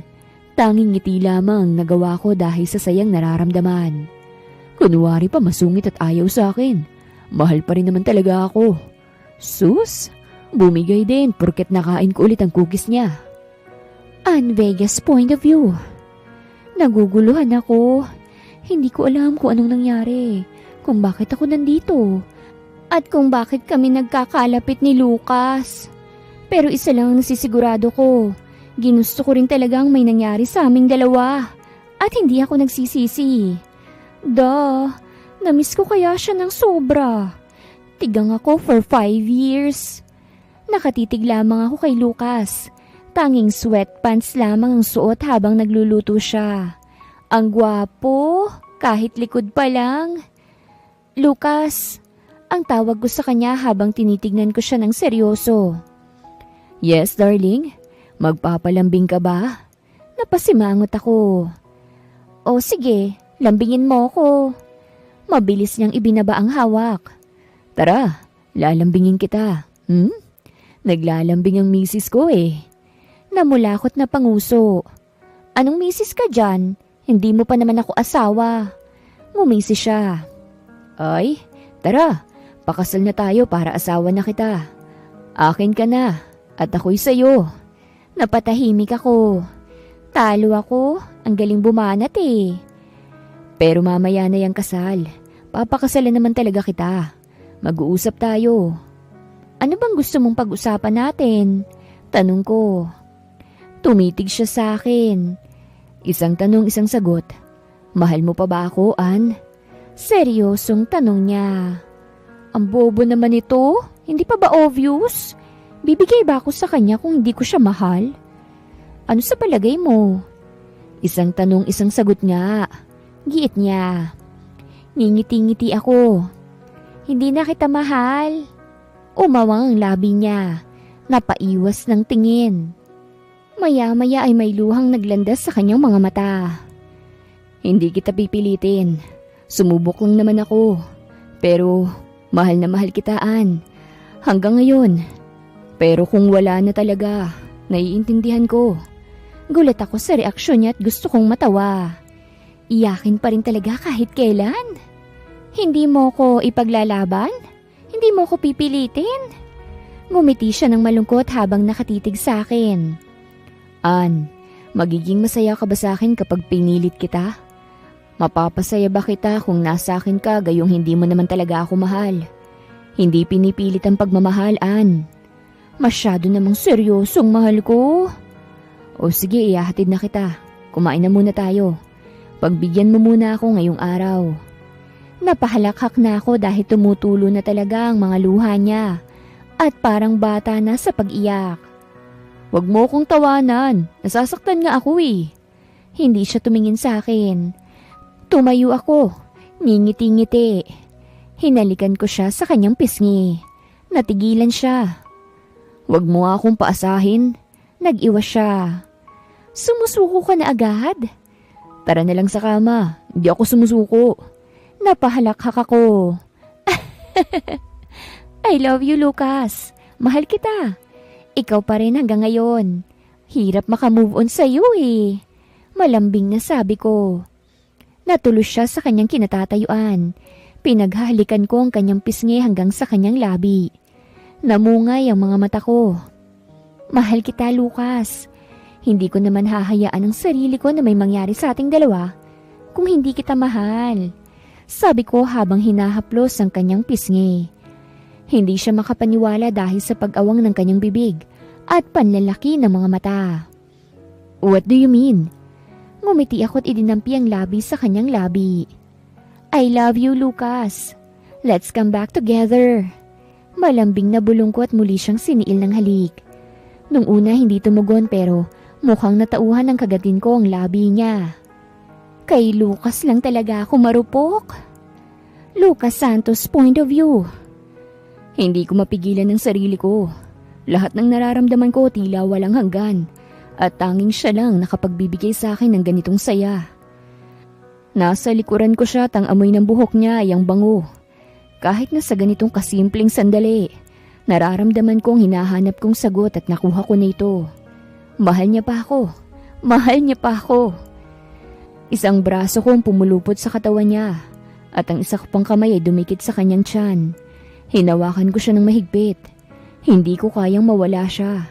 tanging ngiti lamang nagawa ko dahil sa sayang nararamdaman. Kunwari pa masungit at ayaw sa akin. Mahal pa rin naman talaga ako. Sus, bumigay din porket nakain ko ulit ang cookies niya. An Vegas point of view. Naguguluhan ako. Hindi ko alam kung anong nangyari, kung bakit ako nandito, at kung bakit kami nagkakalapit ni Lucas. Pero isa lang ang nasisigurado ko, ginusto ko rin talagang may nangyari sa aming dalawa, at hindi ako nagsisisi. Namiss ko kaya siya ng sobra. Tigang ako for 5 years. Nakatitig lamang ako kay Lucas. Tanging sweatpants lamang ang suot habang nagluluto siya. Ang gwapo, kahit likod pa lang. Lucas, ang tawag ko sa kanya habang tinitignan ko siya ng seryoso. Yes, darling. Magpapalambing ka ba? Napasimangot ako. O sige, lambingin mo ko. Mabilis niyang ibinaba ang hawak. Tara, lalambingin kita. Naglalambing ang misis ko eh. Namulakot na panguso. Anong misis ka dyan? Hindi mo pa naman ako asawa. Ngumisi siya. Ay, tara, pakasal na tayo para asawa na kita. Akin ka na, at ako'y sayo. Napatahimik ako. Talo ako, ang galing bumanat eh. Pero mamaya na yung kasal. Papakasalan naman talaga kita. Mag-uusap tayo. Ano bang gusto mong pag-usapan natin? Tanong ko. Tumitig siya sa akin. Isang tanong, isang sagot. Mahal mo pa ba ako, Ann? Seryosong tanong niya. Ang bobo naman ito. Hindi pa ba obvious? Bibigay ba ako sa kanya kung hindi ko siya mahal? Ano sa palagay mo? Isang tanong, isang sagot nga. Giit niya. Ngingiti-ngiti ako. Hindi na kita mahal. Umawang ang labi niya. Napaiwas ng tingin. Maya-maya ay may luhang naglandas sa kanyang mga mata. Hindi kita pipilitin. Sumubok lang naman ako. Pero mahal na mahal kita, Ann. Hanggang ngayon. Pero kung wala na talaga, naiintindihan ko. Gulat ako sa reaksyon niya at gusto kong matawa. Iyakin pa rin talaga kahit kailan. Hindi mo ko ipaglalaban? Hindi mo ko pipilitin? Ngumiti siya ng malungkot habang nakatitig sa akin. Ann, magiging masaya ka ba sa akin kapag pinilit kita? Mapapasaya ba kita kung nasa akin ka gayong hindi mo naman talaga ako mahal? Hindi pinipilit ang pagmamahal, Ann. Masyado namang seryosong mahal ko. O sige, ihahatid na kita. Kumain na muna tayo. Pagbigyan mo muna ako ngayong araw. Napahalakhak na ako dahil tumutulo na talaga ang mga luha niya at parang bata na sa pag-iyak. Huwag mo kong tawanan, nasasaktan nga ako eh. Hindi siya tumingin sa akin. Tumayo ako, ngingiti-ngiti. Hinalikan ko siya sa kanyang pisngi. Natigilan siya. Huwag mo akong paasahin. Nag-iwas siya. Sumusuko ka na agad? Tara na lang sa kama, hindi ako sumusuko. Napahalakhak ako. I love you, Lucas. Mahal kita. Ikaw pa rin hanggang ngayon. Hirap makamove on sa'yo eh. Malambing na sabi ko. Natulos siya sa kanyang kinatatayuan. Pinaghahalikan ko ang kanyang pisngi hanggang sa kanyang labi. Namungay ang mga mata ko. Mahal kita, Lucas. Hindi ko naman hahayaan ang sarili ko na may mangyari sa ating dalawa kung hindi kita mahal. Sabi ko habang hinahaplos ang kanyang pisngi. Hindi siya makapaniwala dahil sa pag-awang ng kanyang bibig at panlalaki ng mga mata. What do you mean? Ngumiti ako at idinampi ang labi sa kanyang labi. I love you, Lucas. Let's come back together. Malambing na bulong ko at muli siyang siniil ng halik. Nung una hindi tumugon pero mukhang natauhan ng kagatin ko ang labi niya. Kay Lucas lang talaga ako marupok. Lucas Santos point of view. Hindi ko mapigilan ng sarili ko. Lahat ng nararamdaman ko tila walang hanggan at tanging siya lang nakapagbibigay sa akin ng ganitong saya. Nasa likuran ko siya at ang amoy ng buhok niya ay ang bango. Kahit na sa ganitong kasimpleng sandali, nararamdaman kong hinahanap kong sagot at nakuha ko na ito. Mahal niya pa ako. Mahal niya pa ako. Isang braso ko ang pumulupot sa katawan niya at ang isa ko pang kamay ay dumikit sa kanyang tiyan. Hinawakan ko siya ng mahigpit. Hindi ko kayang mawala siya.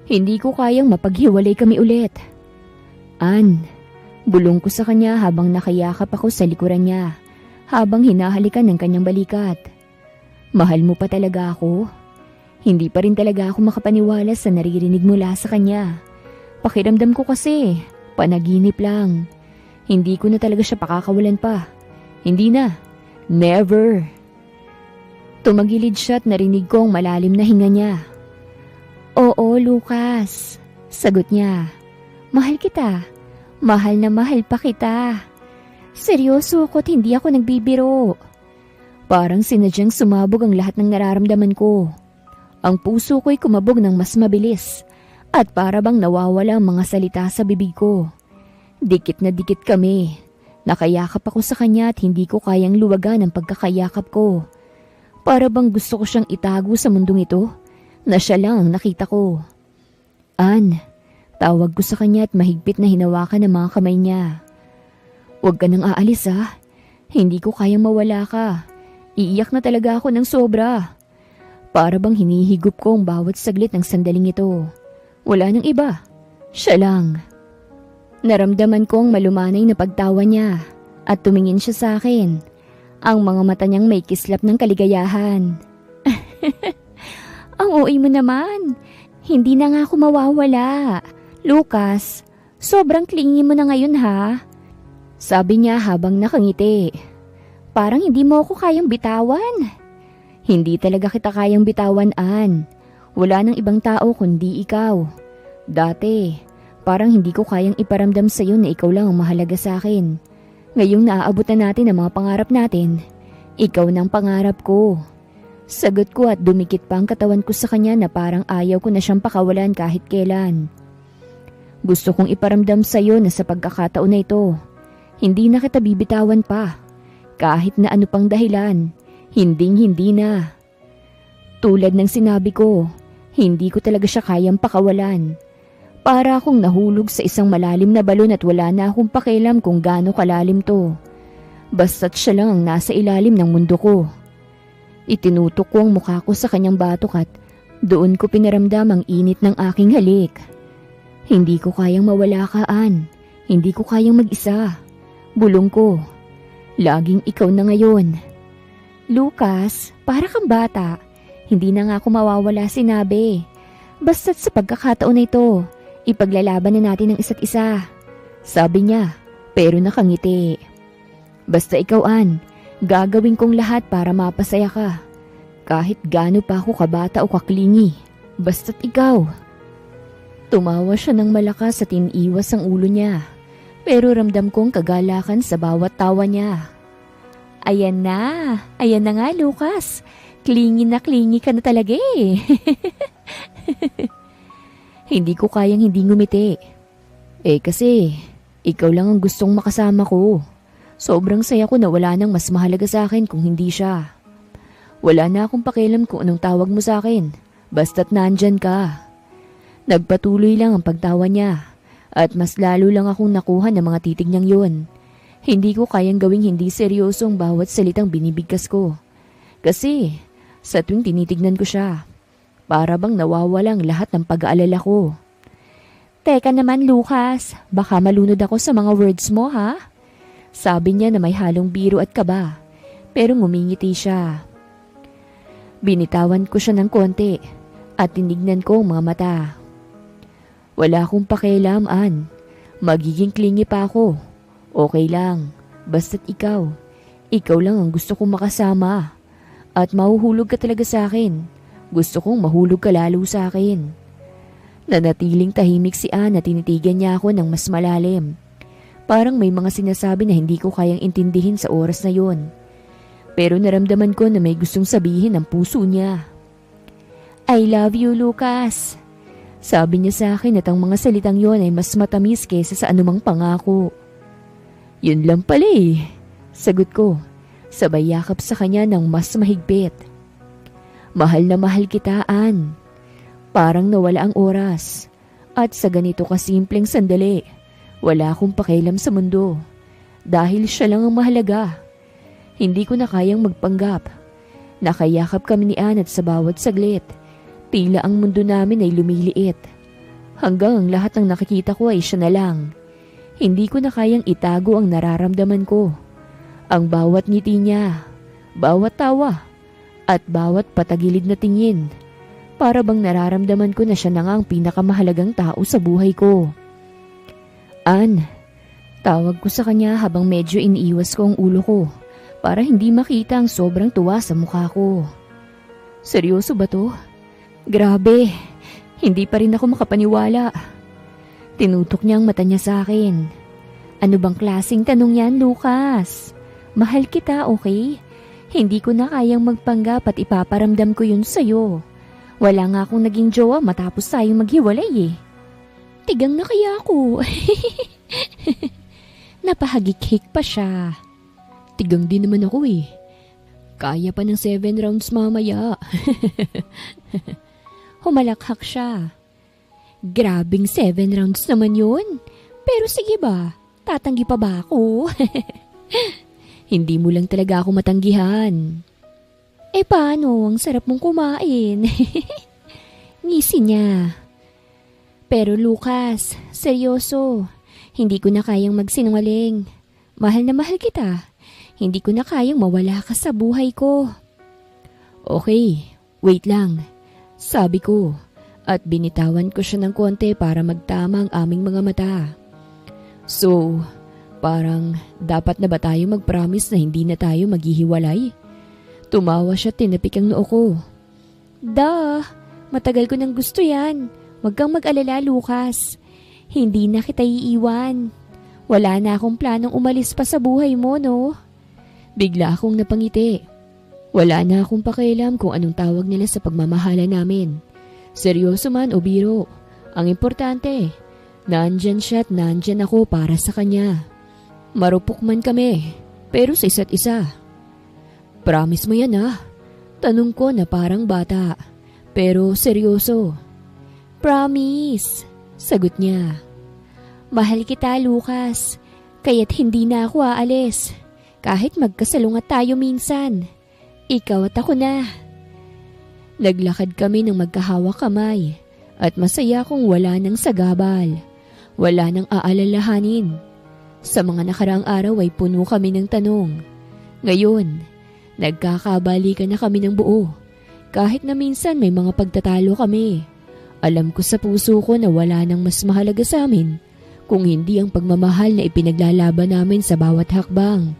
Hindi ko kayang mapaghiwalay kami ulit. Ann, bulong ko sa kanya habang nakayakap ako sa likuran niya, habang hinahalikan ng kanyang balikat. Mahal mo pa talaga ako? Hindi pa rin talaga ako makapaniwala sa naririnig mula sa kanya. Pakiramdam ko kasi, panaginip lang. Hindi ko na talaga siya pakakawalan pa. Hindi na. Never. Tumagilid siya at narinig ko ang malalim na hinga niya. Oo, Lucas. Sagot niya. Mahal kita. Mahal na mahal pa kita. Seryoso ako't hindi ako nagbibiro. Parang sinadyang sumabog ang lahat ng nararamdaman ko. Ang puso ko'y kumabog ng mas mabilis at para bang nawawala ang mga salita sa bibig ko. Dikit na dikit kami. Nakayakap ako sa kanya at hindi ko kayang luwagan ang pagkakayakap ko. Para bang gusto ko siyang itago sa mundong ito na siya lang ang nakita ko. Ann, tawag ko sa kanya at mahigpit na hinawakan ang mga kamay niya. Huwag ka nang aalis ha. Hindi ko kayang mawala ka. Iiyak na talaga ako ng sobra. Para bang hinihigop ko ang bawat saglit ng sandaling ito. Wala nang iba. Siya lang. Naramdaman ko ang malumanay na pagtawa niya at tumingin siya sa akin. Ang mga mata niyang may kislap ng kaligayahan. Ang OA mo naman. Hindi na nga ako mawawala. Lucas, sobrang clingy mo na ngayon ha. Sabi niya habang nakangiti. Parang hindi mo ako kayang bitawan. Hindi talaga kita kayang bitawan, Ann. Wala nang ibang tao kundi ikaw. Dati, parang hindi ko kayang iparamdam sa iyo na ikaw lang ang mahalaga sa akin. Ngayong naaabutan natin ang mga pangarap natin, ikaw nang pangarap ko. Sagot ko at dumikit pa ang katawan ko sa kanya na parang ayaw ko na siyang pakawalan kahit kailan. Gusto kong iparamdam sa iyo na sa pagkakataon na ito, hindi na kita bibitawan pa. Kahit na ano pang dahilan, hindi na. Tulad ng sinabi ko, hindi ko talaga siya kayang pakawalan. Para akong nahulog sa isang malalim na balon at wala na akong pakialam kung gaano kalalim to. Basta't siya lang ang nasa ilalim ng mundo ko. Itinutok ko ang mukha ko sa kanyang batok at doon ko pinaramdam ang init ng aking halik. Hindi ko kayang mawala ka, Ann. Hindi ko kayang mag-isa. Bulong ko. Laging ikaw na ngayon. Lucas, para kang bata. Hindi na nga ako mawawala, sinabi. Basta't sa pagkakataon na ito, ipaglalaban na natin ang isa't isa. Sabi niya, pero nakangiti. Basta ikaw, Ann, gagawin kong lahat para mapasaya ka. Kahit gaano pa ako kabata o kaklingi. Basta't ikaw. Tumawa siya ng malakas at iniwas ang ulo niya. Pero ramdam kong kagalakan sa bawat tawa niya. Ayan na nga, Lucas. Klingi ka na talaga eh. Hindi ko kayang hindi ngumiti. Kasi, ikaw lang ang gustong makasama ko. Sobrang saya ko na wala nang mas mahalaga sa akin kung hindi siya. Wala na akong pakialam kung anong tawag mo sa akin. Basta't nandyan ka. Nagpatuloy lang ang pagtawa niya. At mas lalo lang akong nakuha ng mga titig niyang yun. Hindi ko kayang gawing hindi seryoso ang bawat salitang binibigkas ko. Kasi sa tuwing tinitignan ko siya, para bang nawawalang lahat ng pag-aalala ko. Teka naman Lucas, baka malunod ako sa mga words mo ha? Sabi niya na may halong biro at kaba, pero ngumingiti siya. Binitawan ko siya ng konti at tinignan ko ang mga mata. Wala akong pakialam, Ann. Magiging clingy pa ako. Okay lang, basta't ikaw. Ikaw lang ang gusto kong makasama. At mahuhulog ka talaga sa akin. Gusto kong mahulog ka lalo sa akin. Nanatiling tahimik si Ann at tinitigan niya ako ng mas malalim. Parang may mga sinasabi na hindi ko kayang intindihin sa oras na yon. Pero naramdaman ko na may gustong sabihin ng puso niya. I love you, Lucas. Sabi niya sa akin at ang mga salitang yon ay mas matamis kaysa sa anumang pangako. Yun lang pala eh, sagot ko, sabay yakap sa kanya ng mas mahigpit. Mahal na mahal kita, Ann. Parang nawala ang oras. At sa ganito kasimpleng sandali, wala akong pakialam sa mundo. Dahil siya lang ang mahalaga. Hindi ko na kayang magpanggap. Nakayakap kami ni Ann at sa bawat saglit, tila ang mundo namin ay lumiliit. Hanggang ang lahat ng nakikita ko ay siya na lang. Hindi ko na kayang itago ang nararamdaman ko. Ang bawat ngiti niya, bawat tawa, at bawat patagilid na tingin. Para bang nararamdaman ko na siya na nga ang pinakamahalagang tao sa buhay ko. Ann, tawag ko sa kanya habang medyo iniiwas ko ang ulo ko para hindi makita ang sobrang tuwa sa mukha ko. Seryoso ba to? Grabe, hindi pa rin ako makapaniwala. Tinutok niya ang mata niya sa akin. Ano bang klaseng tanong yan, Lucas? Mahal kita, okay? Hindi ko na kayang magpanggap at ipaparamdam ko yun sa'yo. Wala nga akong naging jowa matapos tayong maghiwalay eh. Tigang na kaya ako. Napahagik-hik pa siya. Tigang din naman ako eh. Kaya pa ng 7 rounds mamaya. Humalakhak siya. Grabing 7 rounds naman yun. Pero sige ba, tatanggi pa ba ako? Hindi mo lang talaga ako matanggihan. Eh paano, ang sarap mong kumain. Ngisi niya. Pero Lucas, seryoso, hindi ko na kayang magsinungaling. Mahal na mahal kita. Hindi ko na kayang mawala ka sa buhay ko. Okay, wait lang. Sabi ko. At binitawan ko siya ng konti para magtama ang aming mga mata. So, parang dapat na ba tayo mag-promise na hindi na tayo maghihiwalay? Tumawa siya at tinapik ang noo ko. Matagal ko nang gusto yan. Huwag kang mag-alala, Lucas. Hindi na kita iiwan. Wala na akong planong umalis pa sa buhay mo, no? Bigla akong napangiti. Wala na akong pakialam kung anong tawag nila sa pagmamahala namin. Seryoso man o biro, ang importante, nandyan siya at nandyan ako para sa kanya. Marupok man kami, pero sa isa't isa. Promise mo yan ha? Tanong ko na parang bata, pero seryoso. Promise, sagot niya. Mahal kita, Lucas, kaya't hindi na ako aalis. Kahit magkasalungat tayo minsan, ikaw at ako na. Naglakad kami ng magkahawak kamay at masaya kong wala nang sagabal, wala nang aalalahanin. Sa mga nakaraang araw ay puno kami ng tanong. Ngayon, nagkakabalikan na kami ng buo. Kahit na minsan may mga pagtatalo kami. Alam ko sa puso ko na wala nang mas mahalaga sa amin kung hindi ang pagmamahal na ipinaglalaban namin sa bawat hakbang.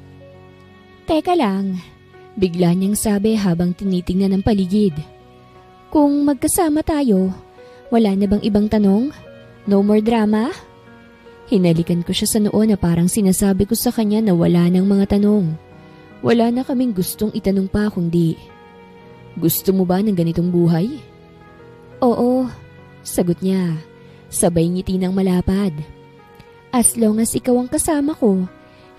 Teka lang, bigla niyang sabi habang tinitingnan ang paligid. Kung magkasama tayo, wala na bang ibang tanong? No more drama? Hinalikan ko siya sa noo na parang sinasabi ko sa kanya na wala nang mga tanong. Wala na kaming gustong itanong pa kundi, gusto mo ba ng ganitong buhay? Oo, sagot niya, sabay ngiti ng malapad. As long as ikaw ang kasama ko,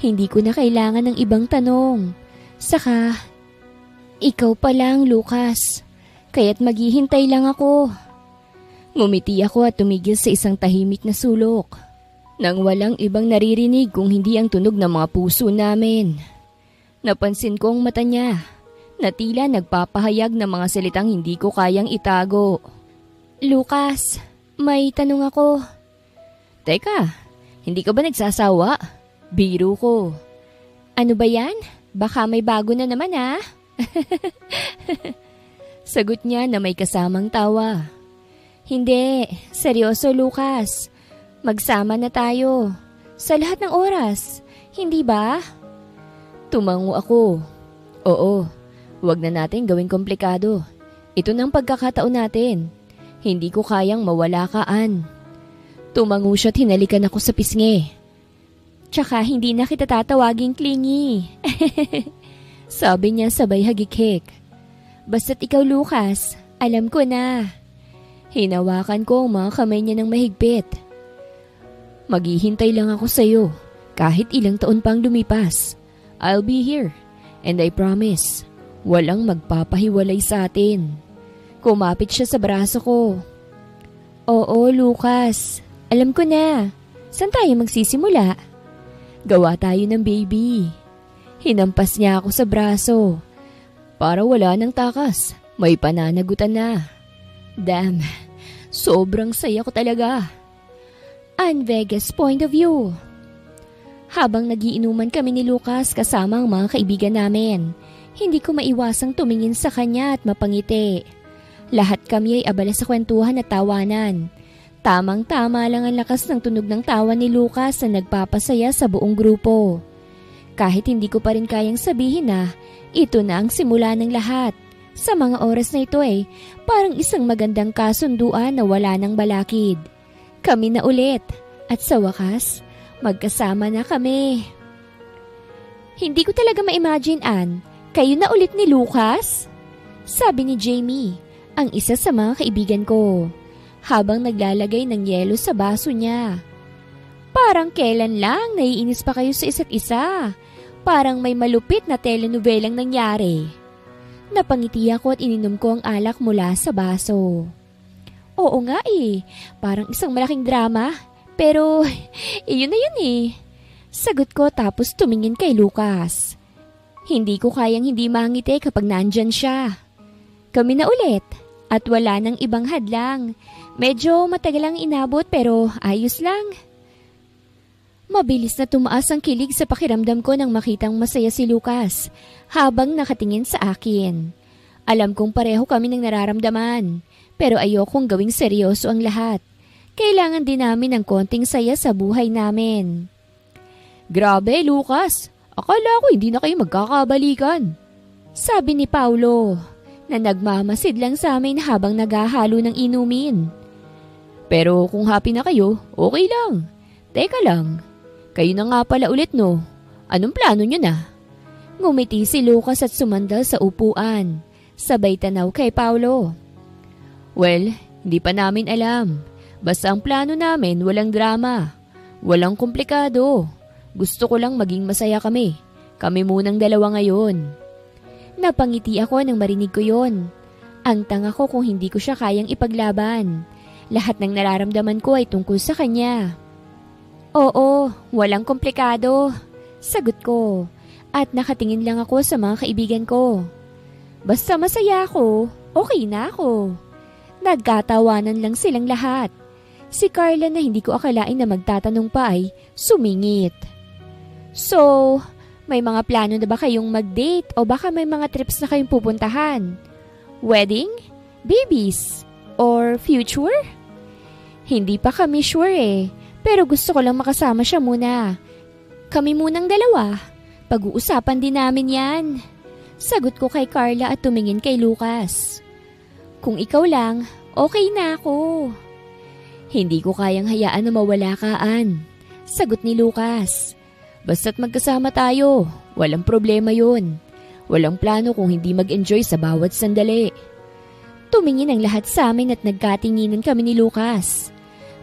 hindi ko na kailangan ng ibang tanong. Saka, ikaw pa lang, Lucas. Kaya't maghihintay lang ako. Ngumiti ako at tumigil sa isang tahimik na sulok. nang walang ibang naririnig kung hindi ang tunog ng mga puso namin. Napansin ko ang mata niya na tila nagpapahayag ng mga salitang hindi ko kayang itago. Lucas, may tanong ako. Teka, hindi ka ba nagsasawa? Biro ko. Ano ba yan? Baka may bago na naman ah. Sagot niya na may kasamang tawa. Hindi, seryoso Lucas. Magsama na tayo. Sa lahat ng oras, hindi ba? Tumango ako. Oo, wag na natin gawing komplikado. Ito ng pagkakataon natin. Hindi ko kayang mawala kaan. Tumango siya't hinalikan ako sa pisngi. Tsaka hindi na kita tatawaging clingy. Sabi niya sabay hagikik. Basta't ikaw Lucas, alam ko na. Hinawakan ko ang mga kamay niya ng mahigpit. Maghihintay lang ako sa'yo kahit ilang taon pang lumipas. I'll be here and I promise, walang magpapahiwalay sa atin. Kumapit siya sa braso ko. Oo, Lucas. Alam ko na. Saan tayo magsisimula? Gawa tayo ng baby. Hinampas niya ako sa braso. Para wala ng takas, may pananagutan na. Damn, sobrang saya ko talaga. An Vegas point of view. Habang nagiinuman kami ni Lucas kasama ang mga kaibigan namin, hindi ko maiwasang tumingin sa kanya at mapangiti. Lahat kami ay abala sa kwentuhan at tawanan. Tamang-tama lang ang lakas ng tunog ng tawa ni Lucas na nagpapasaya sa buong grupo. Kahit hindi ko pa rin kayang sabihin na ito na ang simula ng lahat. Sa mga oras na ito parang isang magandang kasunduan na wala ng balakid. Kami na ulit at sa wakas, magkasama na kami. Hindi ko talaga ma-imagine, Ann, kayo na ulit ni Lucas? Sabi ni Jamie, ang isa sa mga kaibigan ko, habang naglalagay ng yelo sa baso niya. Parang kailan lang naiinis pa kayo sa isa't isa. Parang may malupit na telenovelang nangyari. Napangiti ako at ininom ko ang alak mula sa baso. Oo nga parang isang malaking drama. Pero, iyon na yun Sagot ko tapos tumingin kay Lucas. Hindi ko kayang hindi mangiti kapag nandyan siya. Kami na ulit at wala nang ibang hadlang. Medyo matagal lang inabot pero ayos lang. Mabilis na tumaas ang kilig sa pakiramdam ko nang makitang masaya si Lucas habang nakatingin sa akin. Alam kong pareho kami ng nararamdaman, pero ayokong gawing seryoso ang lahat. Kailangan din namin ng konting saya sa buhay namin. Grabe, Lucas. Akala ko hindi na kayo magkakabalikan. Sabi ni Paulo, na nagmamasid lang sa amin habang naghahalo ng inumin. Pero kung happy na kayo, okay lang. Teka lang, kayo na nga pala ulit no? Anong plano nyo na? Ngumiti si Lucas at sumandal sa upuan. Sabay tanaw kay Paulo. Well, hindi pa namin alam. Basta ang plano namin walang drama. Walang komplikado. Gusto ko lang maging masaya kami. Kami munang dalawa ngayon. Napangiti ako nang marinig ko yon. Ang tanga ko kung hindi ko siya kayang ipaglaban. Lahat ng nararamdaman ko ay tungkol sa kanya. Oo, walang komplikado. Sagot ko. At nakatingin lang ako sa mga kaibigan ko. Basta masaya ako, okay na ako. Nagkatawanan lang silang lahat. Si Carla na hindi ko akalain na magtatanong pa ay sumingit. So, may mga plano na ba kayong mag-date o baka may mga trips na kayong pupuntahan? Wedding? Babies? Or future? Hindi pa kami sure pero gusto ko lang makasama siya muna. Kami munang dalawa. Pag-uusapan din namin yan. Sagot ko kay Carla at tumingin kay Lucas. Kung ikaw lang, okay na ako. Hindi ko kayang hayaan na mawala kaan. Sagot ni Lucas. Basta't magkasama tayo, walang problema yun. Walang plano kung hindi mag-enjoy sa bawat sandali. Tumingin ang lahat sa amin at nagkatinginan kami ni Lucas.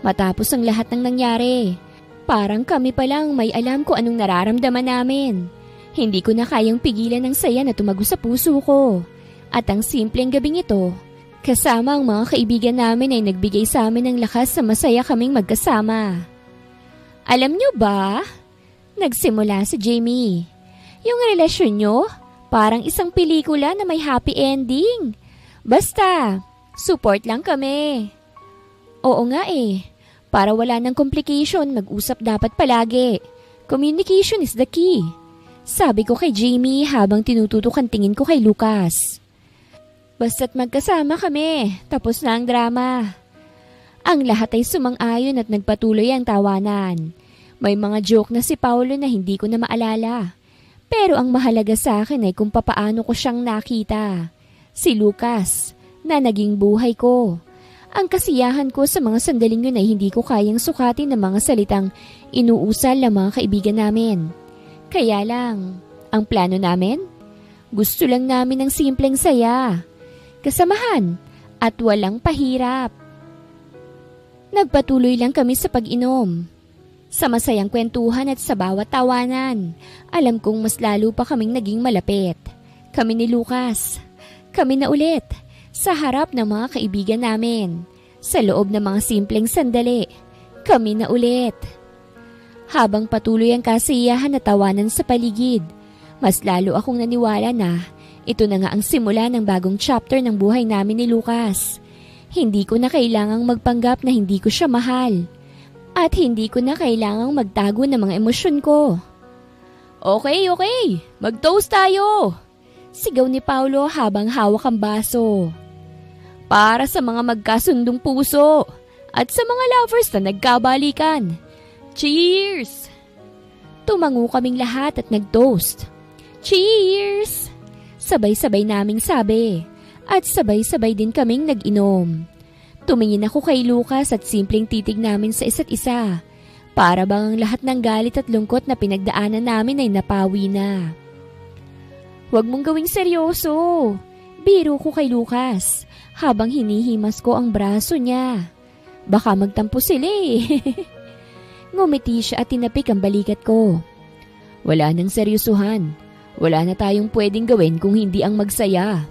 Matapos ang lahat ng nangyari, parang kami pa lang may alam ko anong nararamdaman namin. Hindi ko na kayang pigilan ng saya na tumago sa puso ko. At ang simpleng gabing ito, kasama ang mga kaibigan namin ay nagbigay sa amin ng lakas sa masaya kaming magkasama. Alam nyo ba? Nagsimula si Jamie. Yung relasyon nyo, parang isang pelikula na may happy ending. Basta, support lang kami. Oo nga eh. Para wala ng complication, mag-usap dapat palagi. Communication is the key. Sabi ko kay Jamie habang tinututok ang tingin ko kay Lucas. Basta't magkasama kami, tapos na ang drama. Ang lahat ay sumang-ayon at nagpatuloy ang tawanan. May mga joke na si Paulo na hindi ko na maalala. Pero ang mahalaga sa akin ay kung papaano ko siyang nakita. Si Lucas, na naging buhay ko. Ang kasiyahan ko sa mga sandaling yun ay hindi ko kayang sukatin ng mga salitang inuusal ng mga kaibigan namin. Kaya lang, ang plano namin? Gusto lang namin ng simpleng saya, kasamahan at walang pahirap. Nagpatuloy lang kami sa pag-inom. Sa masayang kwentuhan at sa bawat tawanan, alam kong mas lalo pa kaming naging malapit. Kami ni Lucas. Kami na ulit, sa harap ng mga kaibigan namin. Sa loob ng mga simpleng sandali, kami na ulit. Habang patuloy ang kasiyahan at tawanan sa paligid, mas lalo akong naniwala na ito na nga ang simula ng bagong chapter ng buhay namin ni Lucas. Hindi ko na kailangang magpanggap na hindi ko siya mahal. At hindi ko na kailangang magtago ng mga emosyon ko. Okay, mag-toast tayo! Sigaw ni Paulo habang hawak ang baso. Para sa mga magkasundong puso at sa mga lovers na nagkabalikan. Cheers! Tumango kaming lahat at nag-toast. Cheers! Sabay-sabay naming sabi at sabay-sabay din kaming nag-inom. Tumingin ako kay Lucas at simpleng titig namin sa isa't isa. Para bang ang lahat ng galit at lungkot na pinagdaanan namin ay napawi na. Huwag mong gawing seryoso. Biro ko kay Lucas habang hinihimas ko ang braso niya. Baka magtampo sila eh. Ngumiti siya at tinapik ang balikat ko. Wala nang seryosohan. Wala na tayong pwedeng gawin kung hindi ang magsaya.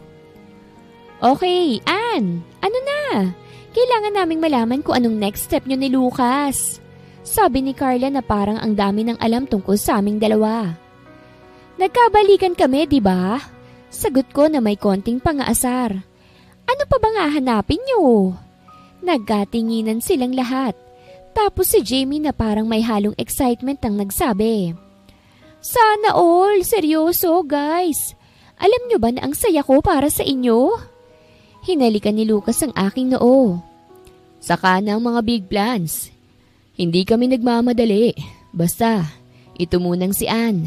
Okay, Ann, ano na? Kailangan naming malaman kung anong next step nyo ni Lucas. Sabi ni Carla na parang ang dami ng alam tungkol sa aming dalawa. Nagkabalikan kami, di ba? Sagot ko na may konting pangaasar. Ano pa bang hahanapin nyo? Nagkatinginan silang lahat. Tapos si Jamie na parang may halong excitement ang nagsabi. Sana all, seryoso guys. Alam nyo ba na ang saya ko para sa inyo? Hinalikan ni Lucas ang aking noo. Saka na ang mga big plans. Hindi kami nagmamadali. Basta, ito munang si Ann.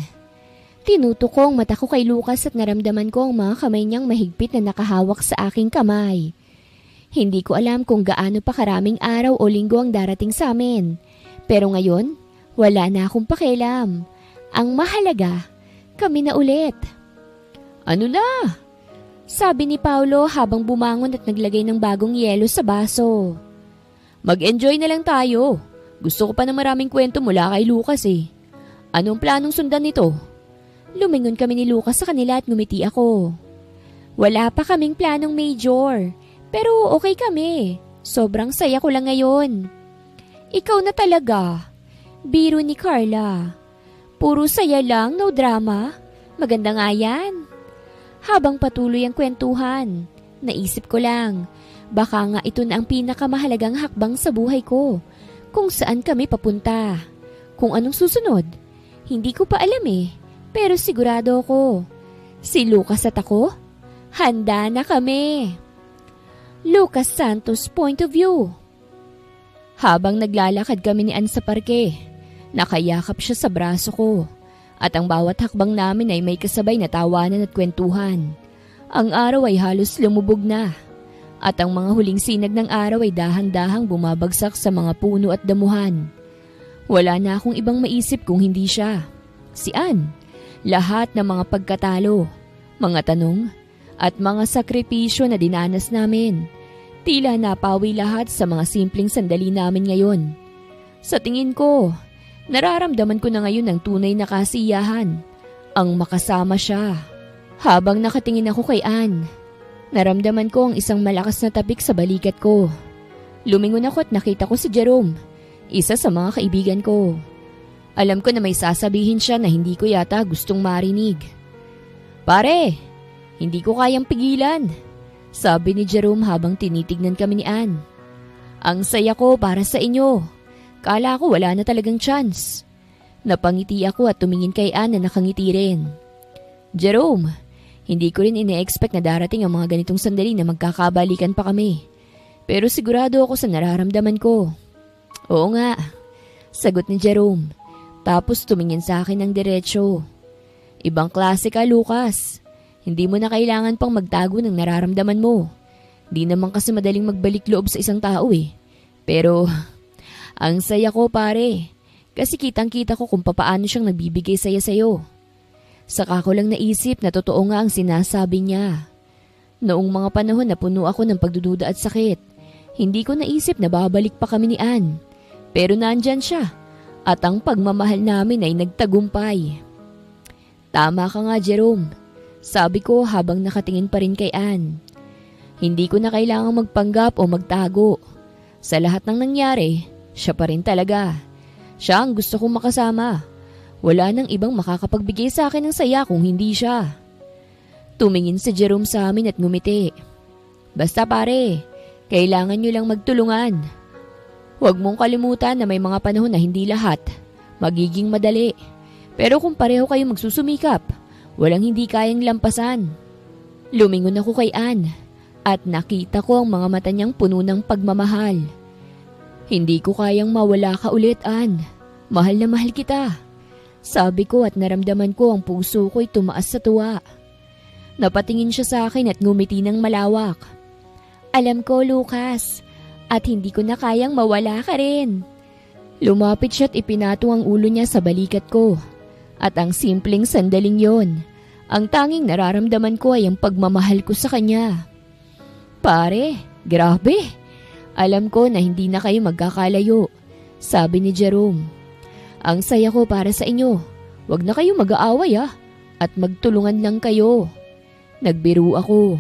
Tinutok ko ang mata ko kay Lucas at naramdaman ko ang mga kamay niyang mahigpit na nakahawak sa aking kamay. Hindi ko alam kung gaano pa karaming araw o linggo ang darating sa amin. Pero ngayon, wala na akong pakialam. Ang mahalaga, kami na ulit. Ano na? Sabi ni Paulo habang bumangon at naglagay ng bagong yelo sa baso. Mag-enjoy na lang tayo. Gusto ko pa ng maraming kwento mula kay Lucas eh. Anong planong sundan nito? Lumingon kami ni Lucas sa kanila at ngumiti ako. Wala pa kaming planong major, pero okay kami. Sobrang saya ko lang ngayon. Ikaw na talaga. Biro ni Carla. Puro saya lang, no drama. Maganda nga yan. Habang patuloy ang kwentuhan, naisip ko lang, baka nga ito na ang pinakamahalagang hakbang sa buhay ko. Kung saan kami papunta. Kung anong susunod, hindi ko pa alam eh. Pero sigurado ako, si Lucas at ako, handa na kami. Lucas Santos point of view. Habang naglalakad kami ni Ann sa parke, nakayakap siya sa braso ko. At ang bawat hakbang namin ay may kasabay na tawanan at kwentuhan. Ang araw ay halos lumubog na. At ang mga huling sinag ng araw ay dahan-dahang bumabagsak sa mga puno at damuhan. Wala na akong ibang maisip kung hindi siya. Si Ann. Lahat ng mga pagkatalo, mga tanong, at mga sakripisyo na dinanas namin. Tila napawi lahat sa mga simpleng sandali namin ngayon. Sa tingin ko, nararamdaman ko na ngayon ang tunay na kasiyahan, ang makasama siya. Habang nakatingin ako kay Ann, naramdaman ko ang isang malakas na tapik sa balikat ko. Lumingon ako at nakita ko si Jerome, isa sa mga kaibigan ko. Alam ko na may sasabihin siya na hindi ko yata gustong marinig. Pare, hindi ko kayang pigilan, sabi ni Jerome habang tinitignan kami ni Ann. Ang saya ko para sa inyo. Kala ko wala na talagang chance. Napangiti ako at tumingin kay Ann na nakangiti rin. Jerome, hindi ko rin ine-expect na darating ang mga ganitong sandali na magkakabalikan pa kami. Pero sigurado ako sa nararamdaman ko. Oo nga, sagot ni Jerome. Tapos tumingin sa akin ng diretsyo. Ibang klase ka, Lucas. Hindi mo na kailangan pang magtago ng nararamdaman mo. Di naman kasi madaling magbalik loob sa isang tao eh. Pero, ang saya ko pare. Kasi kitang-kita ko kung papaano siyang nagbibigay saya sa'yo. Saka ko lang naisip na totoo nga ang sinasabi niya. Noong mga panahon na puno ako ng pagdududa at sakit, hindi ko naisip na babalik pa kami ni Ann. Pero nandyan siya. At ang pagmamahal namin ay nagtagumpay. Tama ka nga, Jerome. Sabi ko habang nakatingin pa rin kay Ann. Hindi ko na kailangang magpanggap o magtago. Sa lahat ng nangyari, siya pa rin talaga. Siya ang gusto kong makasama. Wala nang ibang makakapagbigay sa akin ng saya kung hindi siya. Tumingin si Jerome sa amin at ngumiti. Basta pare, kailangan nyo lang magtulungan. Huwag mong kalimutan na may mga panahon na hindi lahat magiging madali. Pero kung pareho kayo magsusumikap, walang hindi kayang lampasan. Lumingon ako kay Ann at nakita ko ang mga mata niyang puno ng pagmamahal. Hindi ko kayang mawala ka ulit, Ann. Mahal na mahal kita. Sabi ko at naramdaman ko ang puso ko'y tumaas sa tuwa. Napatingin siya sa akin at ngumiti ng malawak. Alam ko, Lucas. At hindi ko na kayang mawala ka rin. Lumapit siya at ipinato ang ulo niya sa balikat ko. At ang simpleng sandaling yon, ang tanging nararamdaman ko ay ang pagmamahal ko sa kanya. Pare, grabe. Alam ko na hindi na kayo magkakalayo, sabi ni Jerome. Ang saya ko para sa inyo. Huwag na kayo mag-aaway at magtulungan lang kayo. Nagbiro ako.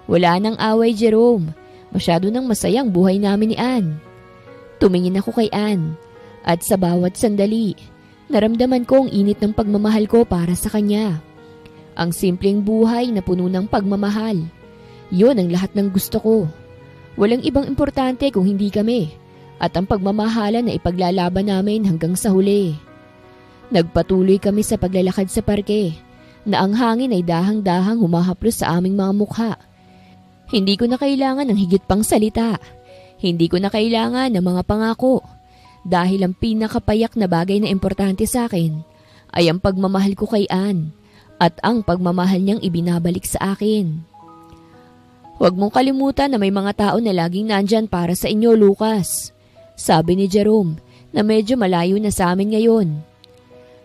Wala nang away, Jerome. Masyado nang masayang buhay namin ni Ann. Tumingin ako kay Ann at sa bawat sandali, naramdaman ko ang init ng pagmamahal ko para sa kanya. Ang simpleng buhay na puno ng pagmamahal. Yun ang lahat ng gusto ko. Walang ibang importante kung hindi kami at ang pagmamahalan na ipaglalaban namin hanggang sa huli. Nagpatuloy kami sa paglalakad sa parke na ang hangin ay dahang-dahang humahaplos sa aming mga mukha. Hindi ko na kailangan ng higit pang salita. Hindi ko na kailangan ng mga pangako. Dahil ang pinakapayak na bagay na importante sa akin ay ang pagmamahal ko kay Ann at ang pagmamahal niyang ibinabalik sa akin. Huwag mong kalimutan na may mga tao na laging nandyan para sa inyo, Lucas. Sabi ni Jerome na medyo malayo na sa amin ngayon.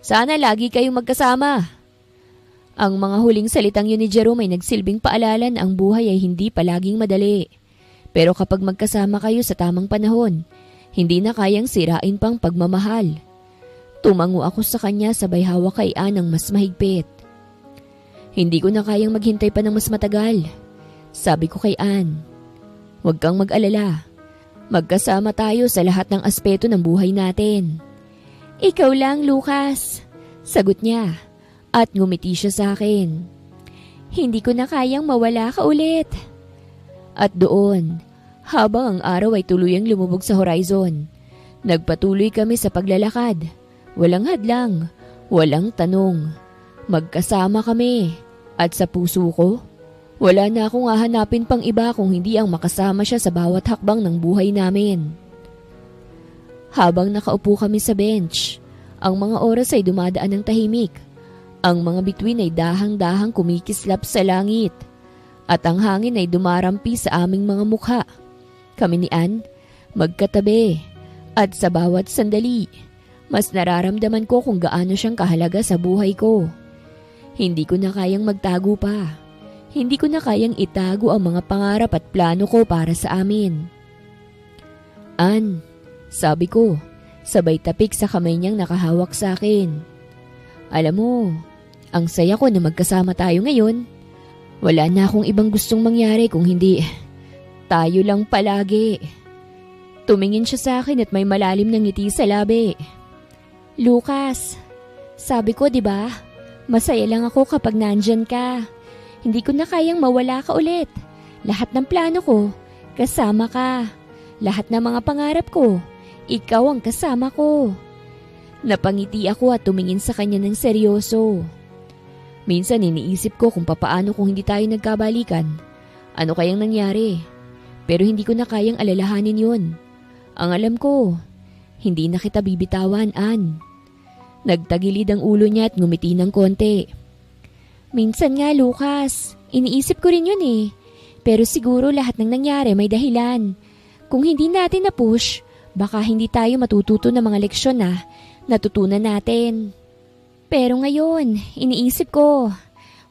Sana lagi kayong magkasama. Ang mga huling salitang yun ni Jerome ay nagsilbing paalala na ang buhay ay hindi palaging madali. Pero kapag magkasama kayo sa tamang panahon, hindi na kayang sirain pang pagmamahal. Tumango ako sa kanya sabay hawak kay Ann ng mas mahigpit. Hindi ko na kayang maghintay pa ng mas matagal. Sabi ko kay Ann, huwag kang mag-alala. Magkasama tayo sa lahat ng aspeto ng buhay natin. Ikaw lang, Lucas. Sagot niya. At ngumiti siya sa akin. Hindi ko na kayang mawala ka ulit. At doon, habang ang araw ay tuluyang lumubog sa horizon, nagpatuloy kami sa paglalakad. Walang hadlang, walang tanong. Magkasama kami. At sa puso ko, wala na akong hahanapin pang iba kung hindi ang makasama siya sa bawat hakbang ng buhay namin. Habang nakaupo kami sa bench, ang mga oras ay dumadaan ng tahimik. Ang mga bituin ay dahang-dahang kumikislap sa langit at ang hangin ay dumarampi sa aming mga mukha. Kami ni Ann, magkatabi at sa bawat sandali, mas nararamdaman ko kung gaano siyang kahalaga sa buhay ko. Hindi ko na kayang magtago pa. Hindi ko na kayang itago ang mga pangarap at plano ko para sa amin. Ann, sabi ko, sabay tapik sa kamay niyang nakahawak sa akin. Alam mo, ang saya ko na magkasama tayo ngayon. Wala na akong ibang gustong mangyari kung hindi tayo lang palagi. Tumingin siya sa akin at may malalim na ngiti sa labi. Lucas, sabi ko 'di ba? Masaya lang ako kapag nandyan ka. Hindi ko na kayang mawala ka ulit. Lahat ng plano ko, kasama ka. Lahat ng mga pangarap ko, ikaw ang kasama ko. Napangiti ako at tumingin sa kanya ng seryoso. Minsan iniisip ko kung papaano kung hindi tayo nagkabalikan. Ano kayang nangyari? Pero hindi ko na kayang alalahanin yun. Ang alam ko, hindi na kita bibitawan, Ann. Nagtagilid ang ulo niya at ngumiti ng konti. Minsan nga, Lucas, iniisip ko rin yun eh. Pero siguro lahat ng nangyari may dahilan. Kung hindi natin na-push, baka hindi tayo matututo ng mga leksyon na natutunan natin. Pero ngayon, iniisip ko,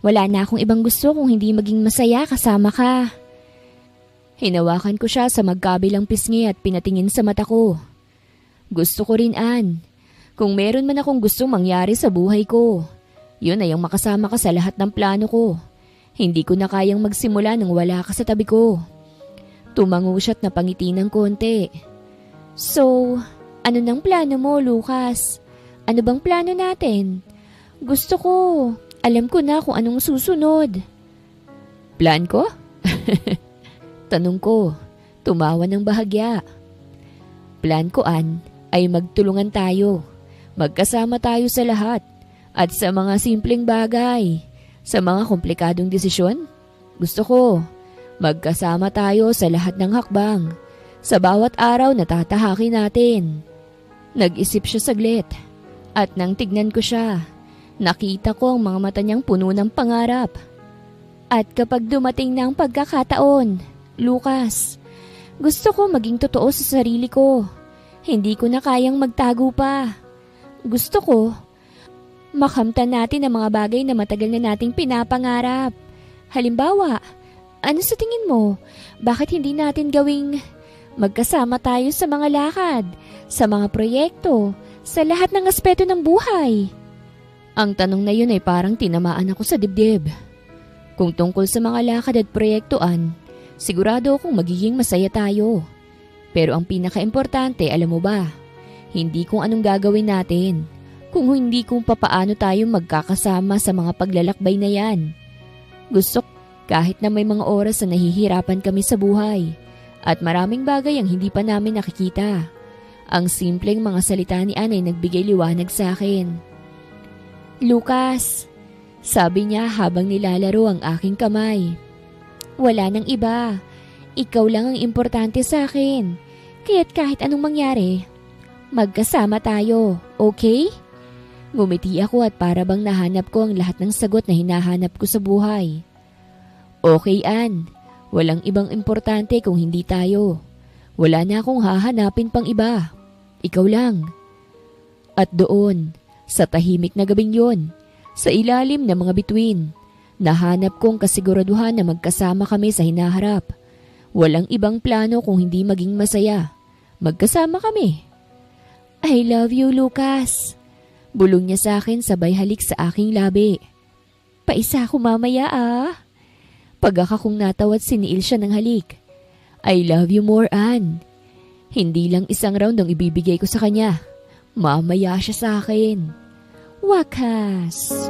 wala na akong ibang gusto kung hindi maging masaya kasama ka. Hinawakan ko siya sa magkabilang pisngi at pinatingin sa mata ko. Gusto ko rin, Ann. Kung meron man akong gustong mangyari sa buhay ko, yun ay ang makasama ka sa lahat ng plano ko. Hindi ko na kayang magsimula nang wala ka sa tabi ko. Tumango siya't napangiti ng konti. So, ano nang plano mo, Lucas? Ano bang plano natin? Gusto ko. Alam ko na kung anong susunod. Plan ko? Tanong ko. Tumawa ng bahagya. Plan ko, Ann, ay magtulungan tayo. Magkasama tayo sa lahat. At sa mga simpleng bagay. Sa mga komplikadong desisyon. Gusto ko. Magkasama tayo sa lahat ng hakbang. Sa bawat araw na tatahakin natin. Nag-isip siya saglit. At nang tignan ko siya, nakita ko ang mga mata niyang puno ng pangarap. At kapag dumating na ang pagkakataon, Lucas, gusto ko maging totoo sa sarili ko. Hindi ko na kayang magtago pa. Gusto ko, makamtan natin ang mga bagay na matagal na nating pinapangarap. Halimbawa, ano sa tingin mo? Bakit hindi natin gawing magkasama tayo sa mga lakad, sa mga proyekto, sa lahat ng aspeto ng buhay? Ang tanong na yun ay parang tinamaan ako sa dibdib. Kung tungkol sa mga lakad at proyektoan, sigurado akong magiging masaya tayo. Pero ang pinaka-importante, alam mo ba, hindi kung anong gagawin natin, kung hindi kung papaano tayo magkakasama sa mga paglalakbay na yan. Gusto kahit na may mga oras na nahihirapan kami sa buhay at maraming bagay ang hindi pa namin nakikita. Ang simpleng mga salita ni Ann ay nagbigay liwanag sa akin. Lucas, sabi niya habang nilalaro ang aking kamay. Wala nang iba. Ikaw lang ang importante sa akin. Kaya't kahit anong mangyari, magkasama tayo, okay? Ngumiti ako at para bang nahanap ko ang lahat ng sagot na hinahanap ko sa buhay. Okay, Ann. Walang ibang importante kung hindi tayo. Wala na akong hahanapin pang iba. Ikaw lang. At doon, sa tahimik na gabing yon, sa ilalim ng mga bituin, nahanap kong kasiguraduhan na magkasama kami sa hinaharap. Walang ibang plano kung hindi maging masaya. Magkasama kami. I love you, Lucas. Bulong niya sa akin sabay halik sa aking labi. Paisa ako mamaya Pagkakakong natawad siniil siya ng halik. I love you more, Ann. Hindi lang isang round ang ibibigay ko sa kanya. Mamaya siya sa akin. Wakas.